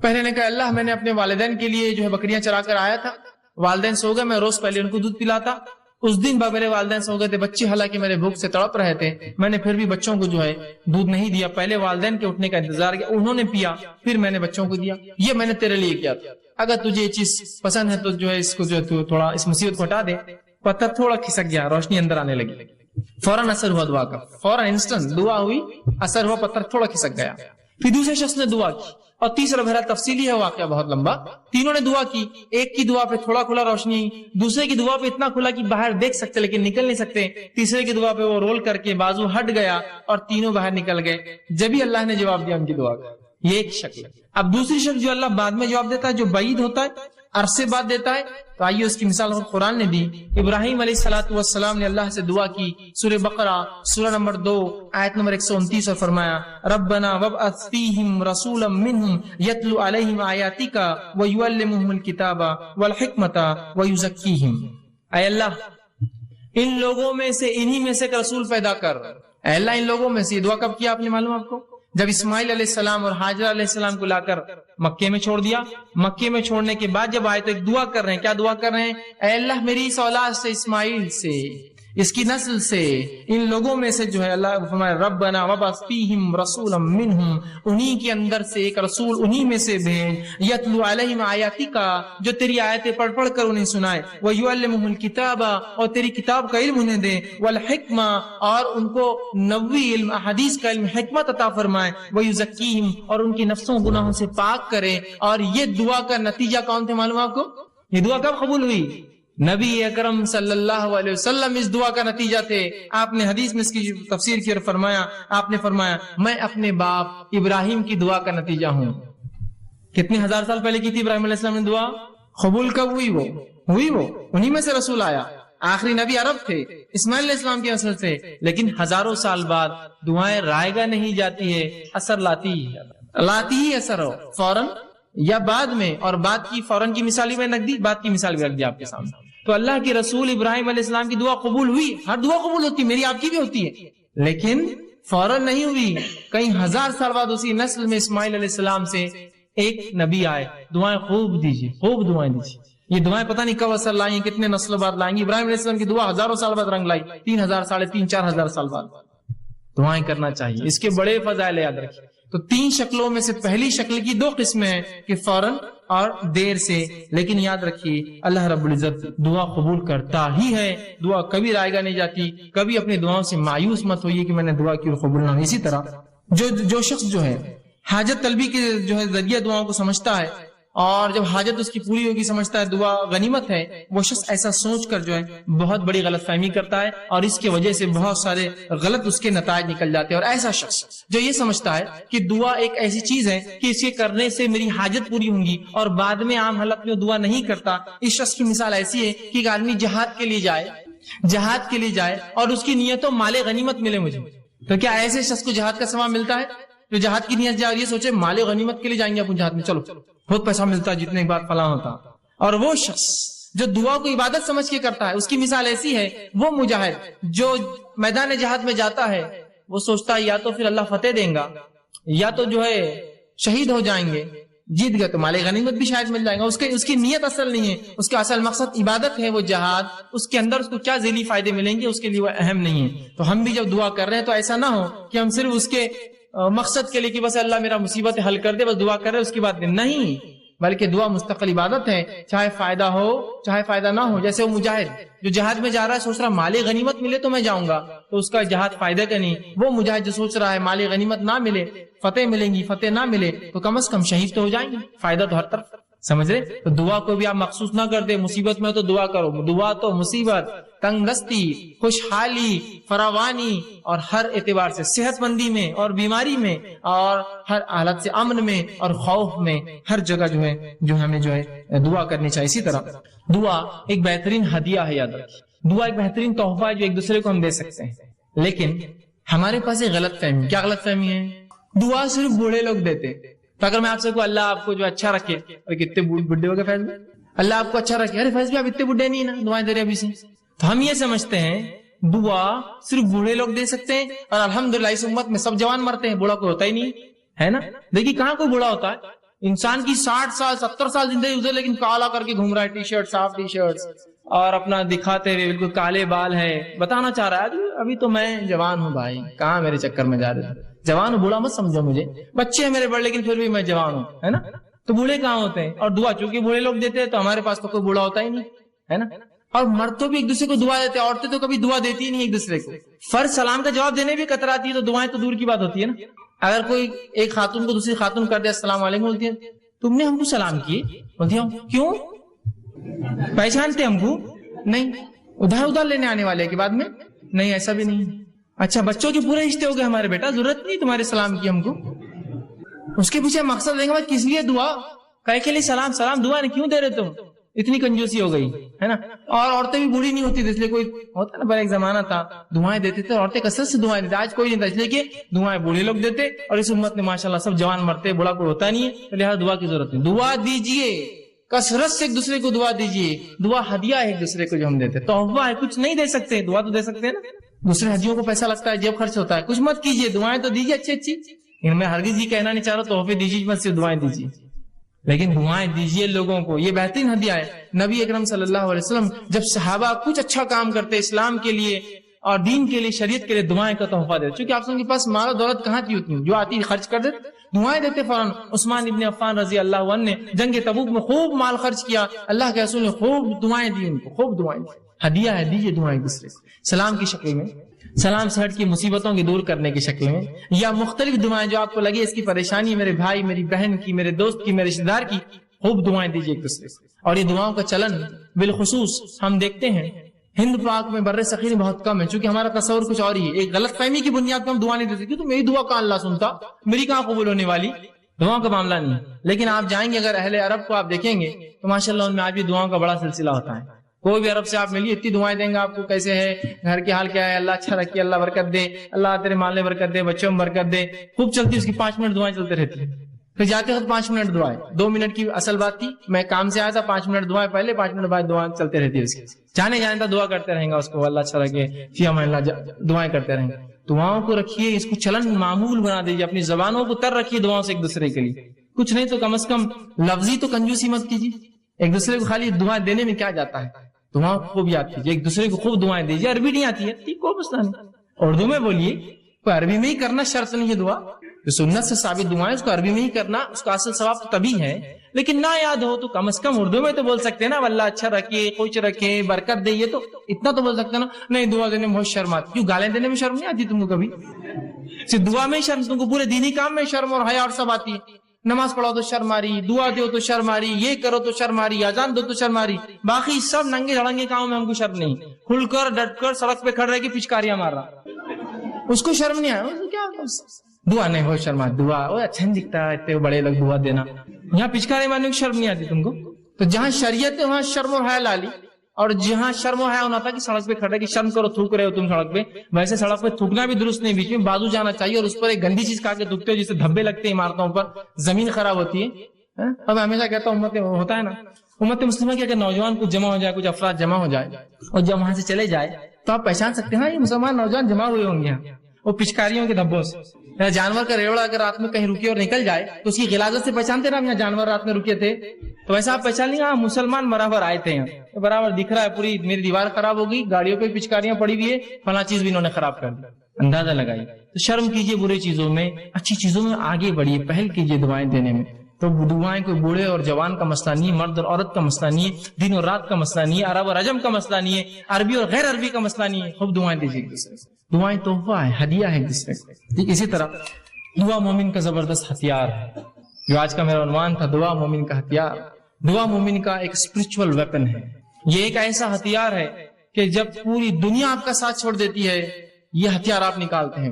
پہلے نے کہا اللہ میں نے اپنے والدین کے لیے جو ہے بکریاں چرا کر آیا تھا، والدین سو گئے، میں روز پہلے ان کو دودھ پلاتا، اس دن میرے والدین سو گئے تھے، بچے حالانکہ میرے بھوک سے تڑپ رہے تھے، میں نے پھر بھی بچوں کو جو ہے دودھ نہیں دیا، پہلے والدین کے اٹھنے کا انتظار کیا، انہوں نے پیا، پھر میں نے بچوں کو دیا، یہ میں نے تیرے لیے کیا تھا، اگر تجھے یہ چیز پسند ہے تو جو ہے اس کو جو ہے تو تھوڑا اس مصیبت کو ہٹا دے۔ پتھر تھوڑا کھسک گیا، روشنی اندر آنے لگی، فوراً اثر ہوا دعا کا، فوراً انسٹنٹ دعا ہوئی، اثر ہوا، پتھر تھوڑا کھسک گیا۔ پھر دوسرے شخص نے دعا کی، اور تیسرا بہرحال تفصیلی ہے واقعہ بہت لمبا، تینوں نے دعا کی، ایک کی دعا پہ تھوڑا کھلا روشنی، دوسرے کی دعا پہ اتنا کھلا کہ باہر دیکھ سکتے لیکن نکل نہیں سکتے، تیسرے کی دعا پہ وہ رول کر کے بازو ہٹ گیا اور تینوں باہر نکل گئے، جبھی اللہ نے جواب دیا ان کی دعا کا۔ یہ ایک شکل ہے۔ اب دوسری شکل جو اللہ بعد میں جواب دیتا ہے، جو بعید ہوتا ہے، عرصے بعد دیتا ہے، تو آئیے اس کی مثال قرآن نے دی۔ ابراہیم علیہ الصلوۃ والسلام نے اللہ سے دعا کی، سورہ بقرہ سورہ نمبر 2 آیت نمبر 129، اور فرمایا ربنا وابعث فیہم رسولا منہم یتلو علیہم آیاتک ویعلمہم الکتاب والحکمۃ ویزکیہم۔ اے اللہ ان لوگوں میں سے، انہی میں سے ایک رسول پیدا کر۔ اے اللہ ان لوگوں میں سے، دعا کب کیا آپ نے معلوم آپ کو؟ جب اسماعیل علیہ السلام اور ہاجرہ علیہ السلام کو لا کر مکے میں چھوڑ دیا، مکے میں چھوڑنے کے بعد جب آئے تو ایک دعا کر رہے ہیں، کیا دعا کر رہے ہیں؟ اے اللہ میری اس اولاد سے، اسماعیل سے، اس کی نسل سے، ان لوگوں میں سے جو ہے اللہ فرمائے ربنا وابعث فیہم رسولا منہم، انہی کے اندر سے ایک رسول انہی میں سے بھیج، یتلو علیہم آیاتک، جو تیری آیتیں پڑھ پڑھ کر انہیں سنائے، ویعلمہم الکتاب، اور تیری کتاب کا علم انہیں دے، والحکمہ، اور ان کو نبوی علم، احادیث کا علم، حکمت عطا فرمائے، ویزکیہم، اور ان کی نفسوں گناہوں سے پاک کرے۔ اور یہ دعا کا نتیجہ کون تھے معلوم آپ کو؟ یہ دعا کب قبول ہوئی؟ نبی اکرم صلی اللہ علیہ وسلم اس دعا کا نتیجہ تھے۔ آپ نے حدیث میں اس کی تفسیر کی اور فرمایا، آپ نے فرمایا میں اپنے باپ ابراہیم کی دعا کا نتیجہ ہوں۔ کتنے ہزار سال پہلے کی تھی ابراہیم علیہ السلام نے دعا؟ قبول کب ہوئی؟ وہ انہی میں سے رسول آیا، آخری نبی عرب تھے، اسماعیل علیہ السلام کی نسل سے، لیکن ہزاروں سال بعد دعائیں رائے گاہ نہیں جاتی ہے، اثر لاتی ہی اثر ہو فوراً یا بعد میں، اور بعد کی فوراً کی مثال بھی میں رکھ دی، بعد کی مثال بھی رکھ دی آپ کے سامنے۔ تو اللہ کے رسول ابراہیم علیہ السلام کی دعا قبول ہوئی، ہر دعا قبول ہوتی، میری آپ کی بھی ہوتی ہے، لیکن فوراً نہیں ہوئی، کئی ہزار سال بعد اسی نسل میں اسماعیل علیہ السلام سے ایک نبی آئے۔ دعائیں خوب دیجیے، خوب دعائیں دیجیے، یہ دعائیں پتہ نہیں کب اثر لائیں، کتنے نسلوں بعد لائیں گی۔ ابراہیم علیہ السلام کی دعا ہزاروں سال بعد رنگ لائی، 3000 3.5 4,000 سال بعد دعائیں کرنا چاہیے، اس کے بڑے فضائل یاد رکھیں۔ تو 3 شکلوں میں سے پہلی شکل کی 2 قسمیں ہیں کہ فوراً اور دیر سے، لیکن یاد رکھیے اللہ رب العزت دعا قبول کرتا ہی ہے، دعا کبھی رائے گاہ نہیں جاتی۔ کبھی اپنی دعاؤں سے مایوس مت ہوئیے کہ میں نے دعا کی اور قبول نہ ہوئی۔ اسی طرح جو شخص جو ہے حاجت طلبی کے جو ہے ذریعہ دعاؤں کو سمجھتا ہے، اور جب حاجت اس کی پوری ہوگی سمجھتا ہے دعا غنیمت ہے، وہ شخص ایسا سوچ کر جو ہے بہت بڑی غلط فہمی کرتا ہے، اور اس کی وجہ سے بہت سارے غلط اس کے نتائج نکل جاتے ہیں۔ اور ایسا شخص جو یہ سمجھتا ہے کہ دعا ایک ایسی چیز ہے کہ اس کے کرنے سے میری حاجت پوری ہوں گی، اور بعد میں عام حالت میں دعا نہیں کرتا، اس شخص کی مثال ایسی ہے کہ ایک آدمی جہاد کے لیے جائے اور اس کی نیت و مال غنیمت ملے مجھے، تو کیا ایسے شخص کو جہاد کا ثواب ملتا ہے؟ جو جہاد کی نیت جائے اور یہ سوچے مال غنیمت کے لیے جائیں گے اپنے جہاد میں، چلو بہت پیسہ ملتا ہے، جتنے بعد فلاں ہوتا۔ اور وہ شخص جو دعا کو عبادت سمجھ کے کرتا ہے، اس کی مثال ایسی ہے، وہ مجاہد جو میدان جہاد میں جاتا ہے، وہ سوچتا ہے یا تو پھر اللہ فتح دیں گا، یا تو جو ہے شہید ہو جائیں گے، جیت گئے تو مال غنیمت بھی شاید مل جائے گا۔ اس کی نیت اصل نہیں ہے، اس کا اصل مقصد عبادت ہے، وہ جہاد، اس کے اندر اس کو کیا ذیلی فائدے ملیں گے اس کے لیے وہ اہم نہیں ہے۔ تو ہم بھی جب دعا کر رہے ہیں تو ایسا نہ ہو کہ ہم صرف اس کے مقصد کے لیے کہ بس اللہ میرا مصیبت حل کر دے، بس دعا کر رہے اس کی بات نہیں، بلکہ دعا مستقل عبادت ہے، چاہے فائدہ ہو چاہے فائدہ نہ ہو۔ جیسے وہ مجاہد جو جہاد میں جا رہا ہے سوچ رہا مال غنیمت ملے تو میں جاؤں گا، تو اس کا جہاد فائدہ کا نہیں۔ وہ مجاہد جو سوچ رہا ہے مال غنیمت نہ ملے، فتح ملیں گی، فتح نہ ملے تو کم از کم شہید تو ہو جائیں گے، فائدہ تو ہر طرف، سمجھ رہے؟ تو دعا کو بھی آپ مخصوص نہ کر دیں، مصیبت میں تو دعا کرو، دعا تو مصیبت، تنگ دستی، خوشحالی، فراوانی اور ہر اعتبار سے، صحت مندی میں اور بیماری میں اور ہر حالت سے امن میں اور خوف میں، ہر جگہ جو ہمیں دعا کرنی چاہیے۔ اسی طرح دعا ایک بہترین ہدیہ ہے، یاد رکھیں، دعا ایک بہترین تحفہ ہے جو ایک دوسرے کو ہم دے سکتے ہیں، لیکن ہمارے پاس ایک غلط فہمی. کیا غلط فہمی ہے؟ دعا صرف بوڑھے لوگ دیتے. تو اگر میں آپ سے کہوں اللہ آپ کو جو اچھا رکھے, ارے کتنے بڈھے ہو گئے فیض میں, اللہ آپ کو اچھا رکھے, ارے فیض بھی آپ اتنے بڈھے نہیں نا, دعائیں دے رہے ابھی سے. تو ہم یہ سمجھتے ہیں دعا صرف بوڑھے لوگ دے سکتے ہیں, اور الحمدللہ اس امت میں سب جوان مرتے ہیں, بوڑھا کوئی ہوتا ہی نہیں ہے نا. دیکھیے کہاں کوئی بوڑھا ہوتا ہے, انسان کی 60 سال 70 سال زندگی گزر لیکن کالا کر کے گھوم رہا ہے, ٹی شرٹ صاف ٹی شرٹس اور اپنا دکھاتے ہوئے بالکل کالے بال ہے, بتانا چاہ رہا ہے ابھی تو میں جوان ہوں بھائی, کہاں میرے چکر میں جا رہے, جوان ہوں, بوڑھا مت سمجھو مجھے, بچے ہیں میرے بڑے لیکن پھر بھی میں جوان ہوں, ہے نا. تو بوڑھے کہاں ہوتے ہیں, اور دعا چونکہ بوڑھے لوگ دیتے ہیں تو ہمارے پاس تو کوئی بوڑھا ہوتا ہی نہیں ہے نا. اور مرد تو بھی ایک دوسرے کو دعا دیتے ہیں, عورتیں تو کبھی دعا دیتی ہی نہیں ایک دوسرے کو. فرض سلام کا جواب دینے بھی کتراتی ہے تو دعائیں تو دور کی بات ہوتی ہے نا. اگر کوئی ایک خاتون کو دوسری خاتون کر دے السلام علیکم, بولتی ہے تم نے ہم کو سلام کیے, بولتی ہوں کیوں, پہچانتے ہم کو نہیں, ادھر لینے آنے والے کے بعد میں نہیں, ایسا بھی نہیں. اچھا بچوں کے پورے رشتے ہو گئے ہمارے, بیٹا ضرورت نہیں تمہارے سلام کی ہم کو. اس کے پیچھے مقصد دیں گے کس لیے دعا, کہے کے لیے سلام, سلام دعا نہیں کیوں دے رہے تم, اتنی کنجوسی ہو گئی ہے نا. اور عورتیں بھی بوڑھی نہیں ہوتی تھی, اس لیے کوئی ہوتا نا بڑا ایک زمانہ تھا دعائیں دیتے تھے, عورتیں کثرت سے دعائیں دیتے, آج کوئی نہیں تھا, اس لیے کہ دعائیں بوڑھے لوگ دیتے, اور اس امت میں ماشاءاللہ سب جوان مرتے, بوڑھا کوئی ہوتا نہیں ہے, لہٰذا دعا کی ضرورت نہیں. دعا دیجئے, کثرت سے ایک دوسرے کو دعا دیجئے, دعا ہدیہ ہے ایک دوسرے کو جو ہم دیتے, تحفہ ہے, کچھ نہیں دے سکتے, دعا تو دے سکتے ہیں نا. دوسرے ہدیوں کو پیسہ لگتا ہے, جیب خرچ ہوتا ہے, کچھ مت کیجیے, دعائیں تو دیجیے اچھی اچھی. میں ہرگز یہ کہنا نہیں چاہ رہا تحفے دیجیے مت, صرف دعائیں دیجیے, لیکن دعائیں دیجیے لوگوں کو, یہ بہترین ہدیہ ہے. نبی اکرم صلی اللہ علیہ وسلم جب صحابہ کچھ اچھا کام کرتے اسلام کے لیے اور دین کے لیے, شریعت کے لیے, دعائیں کا تحفہ دیتے. چونکہ آپ کے پاس مال و دولت کہاں تھی اتنی, جو آتی خرچ کر دیتے, دعائیں دیتے فوراً. عثمان ابن عفان رضی اللہ عنہ نے جنگ تبوک میں خوب مال خرچ کیا, اللہ کے رسول نے خوب دعائیں دی ان کو, خوب دعائیں دی. ہدیہ ہے, دیجیے دعائیں دوسرے کو, سلام کی شکل میں, سلام سے ہٹ کی مصیبتوں کی دور کرنے کی شکل میں, یا مختلف دعائیں جو آپ کو لگے اس کی پریشانی میرے بھائی میری بہن کی, میرے دوست کی, میرے رشتے دار کی, خوب دعائیں دیجیے ایک دوسرے کو. اور یہ دعاؤں کا چلن بالخصوص ہم دیکھتے ہیں ہند پاک میں بر صغیر میں بہت کم ہے, چونکہ ہمارا تصور کچھ اور ہی ہے. ایک غلط فہمی کی بنیاد پر ہم دعا نہیں دیتے, تو میری دعا کہاں اللہ سنتا, میری کہاں قبول ہونے والی, دعاؤں کا معاملہ نہیں. لیکن آپ جائیں گے اگر اہل عرب کو آپ دیکھیں گے تو ماشاءاللہ ان میں آج بھی دعاؤں کا بڑا سلسلہ ہوتا ہے. کوئی بھی عرب سے آپ ملیے اتنی دعائیں دیں گے آپ کو, کیسے ہے, گھر کے حال کیا ہے, اللہ اچھا رکھے, اللہ برکت دے, اللہ تیرے مال میں برکت دے, بچوں میں برکت دے, خوب چلتی. اس کی 5 منٹ دعائیں چلتے رہتی ہیں. پھر جاتے وقت 5 منٹ دعائیں, 2 منٹ کی اصل بات تھی, میں کام سے آیا تھا, 5 منٹ دعائیں پہلے, 5 منٹ بعد دعائیں چلتے رہتی ہے. اس کی جانے جانے تک دعا کرتے رہیں گا اس کو, اللہ اچھا رکھے, فی امان اللہ, دعائیں کرتے رہیں گے. دعاؤں کو رکھیے, اس کو چلن معمول بنا دیجیے, اپنی زبانوں کو تر رکھیے دعاؤں سے ایک دوسرے کے لیے. کچھ نہیں تو کم از کم لفظی تو کنجوسی مت کیجیے, ایک دوسرے کو خالی دعائیں دینے میں کیا جاتا ہے, دعاؤں کو خوب یاد کیجیے, ایک دوسرے کو خوب دعائیں دیجیے. عربی نہیں آتی ہے کوئی مسئلہ نہیں, اردو میں بولیے, کوئی عربی میں ہی کرنا شرط نہیں ہے. دعا جو سنت سے ثابت دعائیں اس کو عربی میں ہی کرنا, اس کا اصل ثواب تبھی ہے. لیکن نہ یاد ہو تو کم از کم اردو میں تو بول سکتے ہیں نا, اللہ اچھا رکھے, خوش رکھے, برکت دے, یہ تو اتنا تو بول سکتے ہیں نا. نہیں دعا دینے میں بہت شرم آتی, کیوں گالیں دینے میں شرم نہیں آتی تم کو کبھی, صرف دعا میں ہی شرم, تم کو پورے دینی کام میں شرم اور حیا اور سب آتی ہے. نماز پڑھو تو شرم آ رہی, دعا دو تو شرم آ رہی, یہ کرو تو شرم آ رہی, اذان دو تو شرم آ رہی, باقی سب ننگے دھڑنگے کاموں میں ہم کو شرم نہیں. کھل کر ڈٹ کر سڑک پہ کھڑ رہے کہ پچکاریاں مار رہا, اس کو شرم نہیں آیا, کیا دعا نہیں ہو شرم, دعا اچھا نہیں دکھتا اتنے بڑے لوگ دعا دینا, یہاں پچکاری مارنے کی شرم نہیں آتی تم کو. تو جہاں شریعت ہے وہاں شرم و حیا لالی, اور جہاں شرم و حیا ہونا تھا کہ سڑک پہ کھڑے کہ شرم کرو, تھوک رہے ہو تم سڑک پہ, ویسے سڑک پہ تھوکنا بھی درست نہیں, بیچ میں بازو جانا چاہیے, اور اس پر ایک گندی چیز کھا کے تھوکتے ہو جسے دھبے لگتے ہیں عمارتوں پر, زمین خراب ہوتی ہے. اور میں ہمیشہ کہتا ہوں امت ہوتا ہے نا, امت مسلمہ کی اگر نوجوان کچھ جمع ہو جائے, کچھ افراد جمع ہو جائے اور جب وہاں سے چلے جائے تو آپ پہچان سکتے ہیں ہاں یہ مسلمان نوجوان جمع ہوئے ہوں گے وہ پچکاریوں کے دھبوں سے. جانور کا ریوڑا اگر رات میں کہیں رکے اور نکل جائے تو اس کی غلاظت سے پہچانتے نا, یہاں جانور رات میں رکے تھے, تو ویسا آپ پہچان لیں, ہاں مسلمان برابر آئے تھے, یہاں برابر دکھ رہا ہے, پوری میری دیوار خراب ہو گئی, گاڑیوں پہ پچکاریاں پڑی ہوئی ہے, فلاں چیز بھی انہوں نے خراب کر دی, اندازہ لگائی. تو شرم کیجیے برے چیزوں میں, اچھی چیزوں میں آگے بڑھیے, پہل کیجیے دعائیں دینے میں. تو دعائیں کوئی بوڑھے اور جوان کا مسئلہ نہیں ہے, مرد اور عورت کا مسئلہ نہیں ہے, دن اور رات کا مسئلہ نہیں ہے, عرب اور عجم کا مسئلہ نہیں ہے, عربی اور غیر عربی کا مسئلہ نہیں ہے. خوب دعائیں دیجیے ایک دوسرے کو, دعائیں تحفہ ہے, ہدیہ ہے ایک دوسرے کو. اسی طرح دعا مومن کا زبردست ہتھیار ہے, جو آج کا میرا عنوان تھا, دعا مومن کا ہتھیار. دعا مومن کا ایک اسپرچول ویپن ہے, یہ ایک ایسا ہتھیار ہے کہ جب پوری دنیا آپ کا ساتھ چھوڑ دیتی ہے, یہ ہتھیار آپ نکالتے ہیں,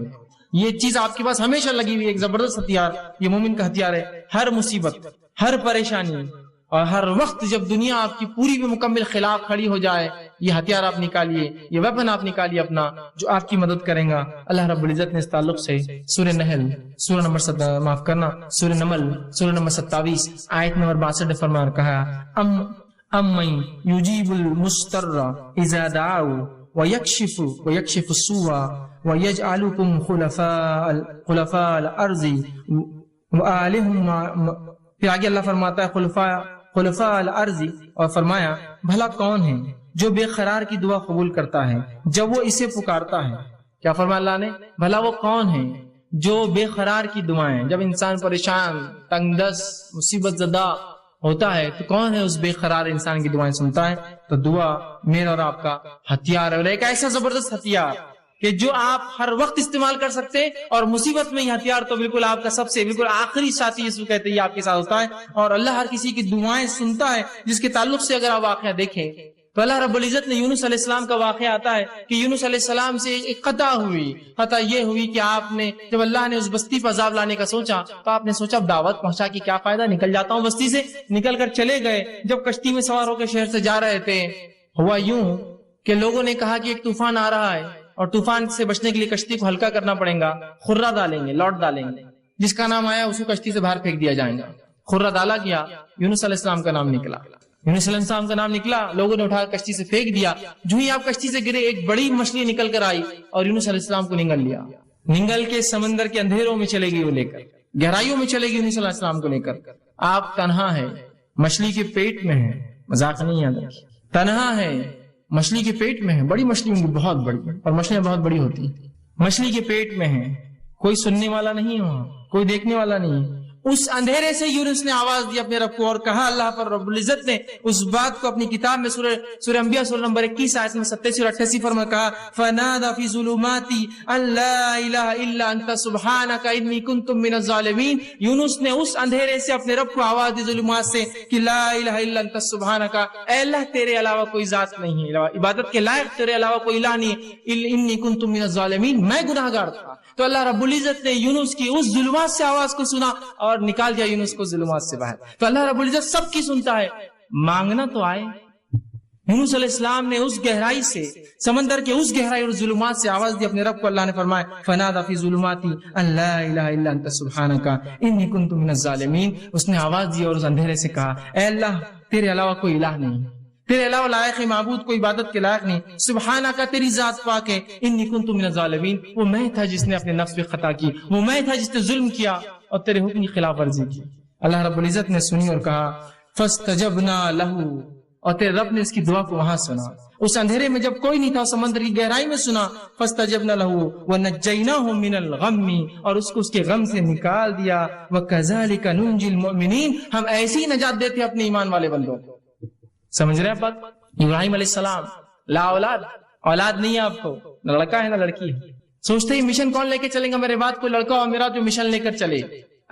یہ چیز آپ کے پاس ہمیشہ لگی ہوئی, ایک زبردست ہتھیار, یہ مومن کا ہتھیار ہے. ہر مصیبت, ہر پریشانی اور ہر وقت جب دنیا آپ کی پوری بھی مکمل خلاف کھڑی ہو جائے، یہ ہتھیار آپ نکالیے، یہ ویپن آپ نکالیے اپنا، جو آپ کی مدد کریں گا۔ اللہ رب العزت نے اس تعلق سے سورہ نحل سورہ نمبر سورہ نمل سورہ نمبر 27 آیت نمبر 62 میں فرمان کہا، امن یجیب المضطر اذا دعوا ویکشف السوء ویجعلکم خلفاء الارض وآلہم۔ پھر آگے اللہ فرماتا ہے خلفاء الارض، اور فرمایا بھلا کون ہے جو بے قرار کی دعا قبول کرتا ہے جب وہ اسے پکارتا ہے۔ کیا فرمایا اللہ نے؟ بھلا وہ کون ہے جو بے قرار کی دعائیں، جب انسان پریشان، تنگ دست، مصیبت زدہ ہوتا ہے تو کون ہے اس بے قرار انسان کی دعائیں سنتا ہے؟ تو دعا میرا اور آپ کا ہتھیار ہے، اور ایک ایسا زبردست ہتھیار کہ جو آپ ہر وقت استعمال کر سکتے ہیں، اور مصیبت میں یہ ہتھیار تو بالکل آپ کا سب سے بالکل آخری ساتھی اس کو کہتے ہیں، یہ آپ کے ساتھ ہوتا ہے، اور اللہ ہر کسی کی دعائیں سنتا ہے، جس کے تعلق سے اگر آپ واقعہ دیکھیں تو اللہ رب العزت نے یونس علیہ السلام کا واقعہ آتا ہے کہ یونس علیہ السلام سے ایک خطا یہ ہوئی کہ آپ نے جب اللہ نے اس بستی پر عذاب لانے کا سوچا تو آپ نے سوچا اب دعوت پہنچا کے کیا فائدہ، نکل جاتا ہوں بستی سے۔ نکل کر چلے گئے، جب کشتی میں سوار ہو کے شہر سے جا رہے تھے، ہوا یوں کہ لوگوں نے کہا کہ ایک طوفان آ رہا ہے اور طوفان سے بچنے کے لیے کشتی کو ہلکا کرنا پڑے گا، خرہ ڈالیں گے، لوٹ ڈالیں گے، جس کا نام آیا اس کو کشتی سے باہر پھینک دیا جائے گا۔ خرہ ڈالا گیا، یونس علیہ السلام کا نام نکلا، یونس علیہ السلام کا نام نکلا، لوگوں نے اٹھا کشتی سے پھینک دیا۔ جو ہی آپ کشتی سے گرے ایک بڑی مچھلی نکل کر آئی اور یونس علیہ السلام کو نگل لیا، نگل کے سمندر کے اندھیروں میں چلے گی، وہ لے کر گہرائیوں میں چلے گی یونس علیہ السلام کو لے کر۔ آپ تنہا ہے، مچھلی کے پیٹ میں ہے، مذاق نہیں یاد رکھیے، تنہا ہے، مچھلی کے پیٹ میں ہے، بڑی مچھلی ہوں گی، بہت بڑی، اور مچھلیاں بہت بڑی ہوتی ہیں، مچھلی کے پیٹ میں ہے، کوئی سننے والا نہیں ہو، کوئی دیکھنے والا نہیں۔ اس اندھیرے سے یونس نے آواز دی اپنے رب کو، اور کہا اللہ پر رب العزت نے اس بات کو اپنی کتاب میں سورہ انبیاء سورہ نمبر 21 آیت میں 87 اور 88 فرما کہا، فنادى في ظلمات ان لا الہ الا انت سبحانک انی کنت من الظالمین۔ یونس نے اس اندھیرے سے اپنے رب کو آواز دی ظلمات سے کہ لا الہ الا انت سبحانک، اے اللہ تیرے علاوہ کوئی ذات نہیں ہے، عبادت کے لائق تیرے علاوہ کوئی الہ نہیں ہے، انی کنت من الظالمین، میں گناہگار تھا۔ تو اللہ رب العزت نے یونس کی اس ظلمات سے آواز کو سنا اور نکال دیا یونس کو ظلمات سے باہر۔ تو اللہ رب العزت سب کی سنتا ہے، مانگنا تو آئے۔ یونس علیہ السلام نے اس گہرائی سے، سمندر کے اس گہرائی اور ظلمات سے آواز دی اپنے رب کو، اللہ نے فرمایا فنادى في ظلمات ان لا الہ الا انت سبحانک انی کنت من الظالمین۔ اس نے آواز دی اور اس اندھیرے سے کہا، اے اللہ تیرے علاوہ کوئی الہ نہیں، تیرے علاوہ لائق معبود کوئی عبادت کے لائق نہیں، سبحانہ کا تیری ذات پاک ہے، انی کنت من الظالمین، وہ میں تھا جس نے اپنے نفس پہ خطا کی، وہ میں تھا جس نے ظلم کیا اور تیرے حکم کی خلاف ورزی کی۔ اللہ رب العزت نے سنی اور کہا فاستجبنا له، اور تیرے رب نے اس کی دعا کو وہاں سنا، اس اندھیرے میں جب کوئی نہیں تھا، سمندر کی گہرائی میں سنا، فاستجبنا له ونجیناہ من الغم، اور اس کو اس کے غم سے نکال دیا، وکذالک ننجی المؤمنین، ہم ایسی نجات دیتے اپنے ایمان والے بندوں کو۔ سمجھ رہے ہیں بات؟ ابراہیم علیہ السلام لا اولاد نہیں ہے آپ کو، نہ لڑکا ہے نہ لڑکی ہے، سوچتے ہی مشن کون لے کے چلیں گا میرے بعد، کوئی لڑکا اور میرا جو مشن لے کر چلے۔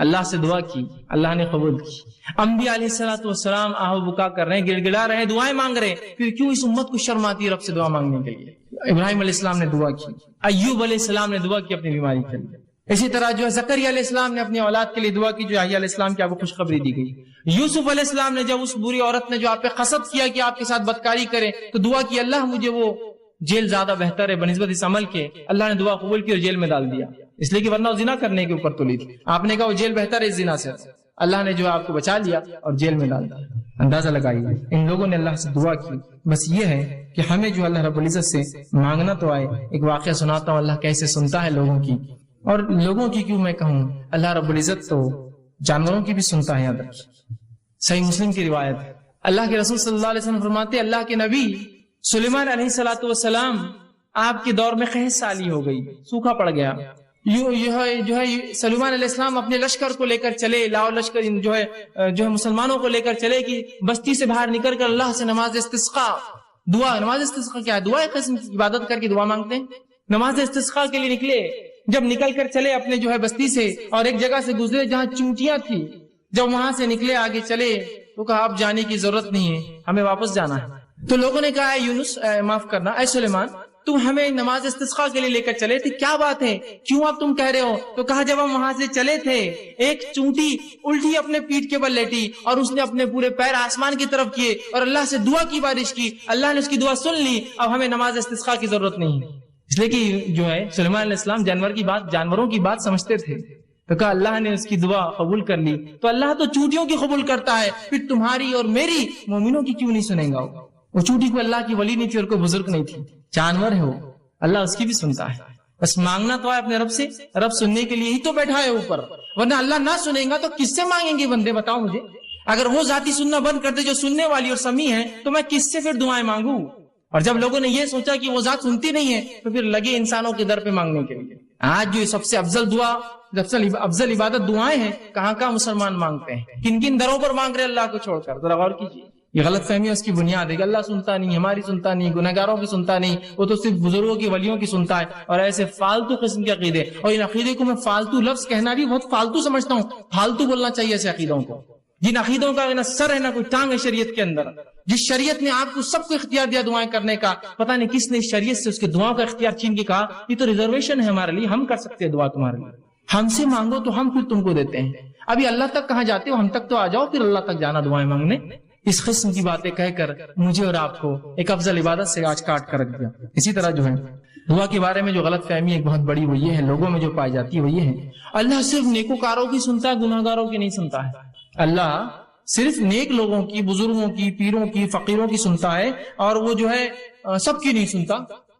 اللہ سے دعا کی، اللہ نے قبول کی۔ انبیاء علیہ السلام آہ بکا کر رہے ہیں، گڑ گڑا رہے ہیں، دعائیں مانگ رہے ہیں، پھر کیوں اس امت کو شرم آتی ہے رب سے دعا مانگنے کے لیے؟ ابراہیم علیہ السلام نے دعا کی، ایوب علیہ السلام نے دعا کی اپنی بیماری کے لیے، اسی طرح جو ہے زکریا علیہ السلام نے اپنی اولاد کے لیے دعا کی، جو یحییٰ علیہ السلام کی آپ کو خوشخبری دی گئی۔ یوسف علیہ السلام نے جب اس بری عورت نے جو آپ پہ قصد کیا کہ آپ کے ساتھ بدکاری کرے تو دعا کی، اللہ مجھے وہ جیل زیادہ بہتر ہے بنسبت اس عمل کے۔ اللہ نے دعا قبول کی اور جیل میں ڈال دیا، اس لیے کہ ورنہ زنا کرنے کے اوپر تلی تھی، آپ نے کہا وہ جیل بہتر ہے اس زنا سے، اللہ نے جو آپ کو بچا لیا اور جیل میں ڈال دیا۔ اندازہ لگائیے ان لوگوں نے اللہ سے دعا کی۔ بس یہ ہے کہ ہمیں جو اللہ رب العزت سے مانگنا تو آئے۔ ایک واقعہ سناتا ہوں اللہ کیسے سنتا ہے لوگوں کی، اور لوگوں کی کیوں میں کہوں، اللہ رب العزت تو جانوروں کی بھی سنتا ہے۔ یاد رکھیے، صحیح مسلم کی روایت ہے، اللہ کے رسول صلی اللہ علیہ وسلم فرماتے ہیں اللہ کے نبی سلیمان علیہ السلام آپ کے دور میں قحط سالی ہو گئی، سوکھا پڑ گیا، جو ہے سلیمان علیہ السلام اپنے لشکر کو لے کر چلے، لاؤ لشکر جو ہے مسلمانوں کو لے کر چلے کہ بستی سے باہر نکل کر اللہ سے نماز استسقاء دعا، نماز استسقاء کیا ہے؟ دعا قسم کی عبادت کر کے دعا مانگتے ہیں۔ نماز استسقاء کے لیے نکلے، جب نکل کر چلے اپنے جو ہے بستی سے اور ایک جگہ سے گزرے جہاں چونٹیاں تھی، جب وہاں سے نکلے آگے چلے تو کہا اب جانے کی ضرورت نہیں ہے، ہمیں واپس جانا ہے۔ تو لوگوں نے کہا اے یونس، معاف کرنا، اے سلیمان، تم ہمیں نماز استسقاء کے لیے لے کر چلے تھے، کیا بات ہے، کیوں اب تم کہہ رہے ہو؟ تو کہا جب ہم وہاں سے چلے تھے ایک چونٹی الٹی اپنے پیٹھ کے بل لیٹی اور اس نے اپنے پورے پیر آسمان کی طرف کیے اور اللہ سے دعا کی بارش کی، اللہ نے اس کی دعا سن لی، اب ہمیں نماز استسقاء کی ضرورت نہیں ہے۔ اس لیے کہ جو ہے سلیمان علیہ السلام جانوروں کی بات سمجھتے تھے، تو کہا اللہ نے اس کی دعا قبول کر لی، تو اللہ تو چونٹیوں کی قبول کرتا ہے، پھر تمہاری اور میری مومنوں کی کیوں نہیں سنیں گا؟ وہ چونٹی کو اللہ کی ولی نہیں تھی اور کوئی بزرگ نہیں تھی، جانور ہے وہ، اللہ اس کی بھی سنتا ہے، بس مانگنا تو ہے اپنے رب سے، رب سننے کے لیے ہی تو بیٹھا ہے اوپر، ورنہ اللہ نہ سنیں گا تو کس سے مانگیں گے بندے؟ بتاؤ مجھے، اگر وہ ذاتی سننا بند کر دے جو سننے والی اور سمیع ہے تو میں کس سے پھر دعائیں مانگوں؟ اور جب لوگوں نے یہ سوچا کہ وہ ذات سنتی نہیں ہے تو پھر لگے انسانوں کے در پہ مانگنے کے لیے۔ آج جو سب سے افضل دعا، افضل عبادت دعائیں ہیں، کہاں کہاں مسلمان مانگتے ہیں، کن کن دروں پر مانگ رہے اللہ کو چھوڑ کر، ذرا غور کیجیے۔ یہ غلط فہمی اس کی بنیاد ہے کہ اللہ سنتا نہیں، ہماری سنتا نہیں، گنہگاروں کی سنتا نہیں، وہ تو صرف بزرگوں کی ولیوں کی سنتا ہے، اور ایسے فالتو قسم کے عقیدے، اور ان عقیدے کو میں فالتو لفظ کہنا بھی بہت فالتو سمجھتا ہوں، فالتو بولنا چاہیے ایسے عقیدوں کو، جن عقیدوں کا نہ سر ہے نہ کوئی ٹانگ ہے شریعت کے اندر، جس شریعت نے آپ کو سب کو اختیار دیا دعائیں کرنے کا، پتہ نہیں کس نے شریعت سے اس کے دعاؤں کا اختیار چھین کے کہا یہ تو ریزرویشن ہے ہمارے لیے، ہم کر سکتے ہیں دعا تمہارے لیے، ہم سے مانگو تو ہم پھر تم کو دیتے ہیں، ابھی اللہ تک کہاں جاتے ہو، ہم تک تو آ جاؤ، پھر اللہ تک جانا دعائیں مانگنے۔ اس قسم کی باتیں کہہ کر مجھے اور آپ کو ایک افضل عبادت سے آج کاٹ کر رکھ دیا۔ اسی طرح جو ہے دعا کے بارے میں جو غلط فہمی ایک بہت بڑی وہ یہ ہے، لوگوں میں جو پائی جاتی ہے وہ یہ ہے اللہ صرف نیکوکاروں کی سنتا ہے، گناہگاروں کی نہیں سنتا ہے۔ اللہ صرف نیک لوگوں کی، بزرگوں کی، پیروں کی، فقیروں کی سنتا ہے، اور وہ جو ہے سب کی نہیں سنتا،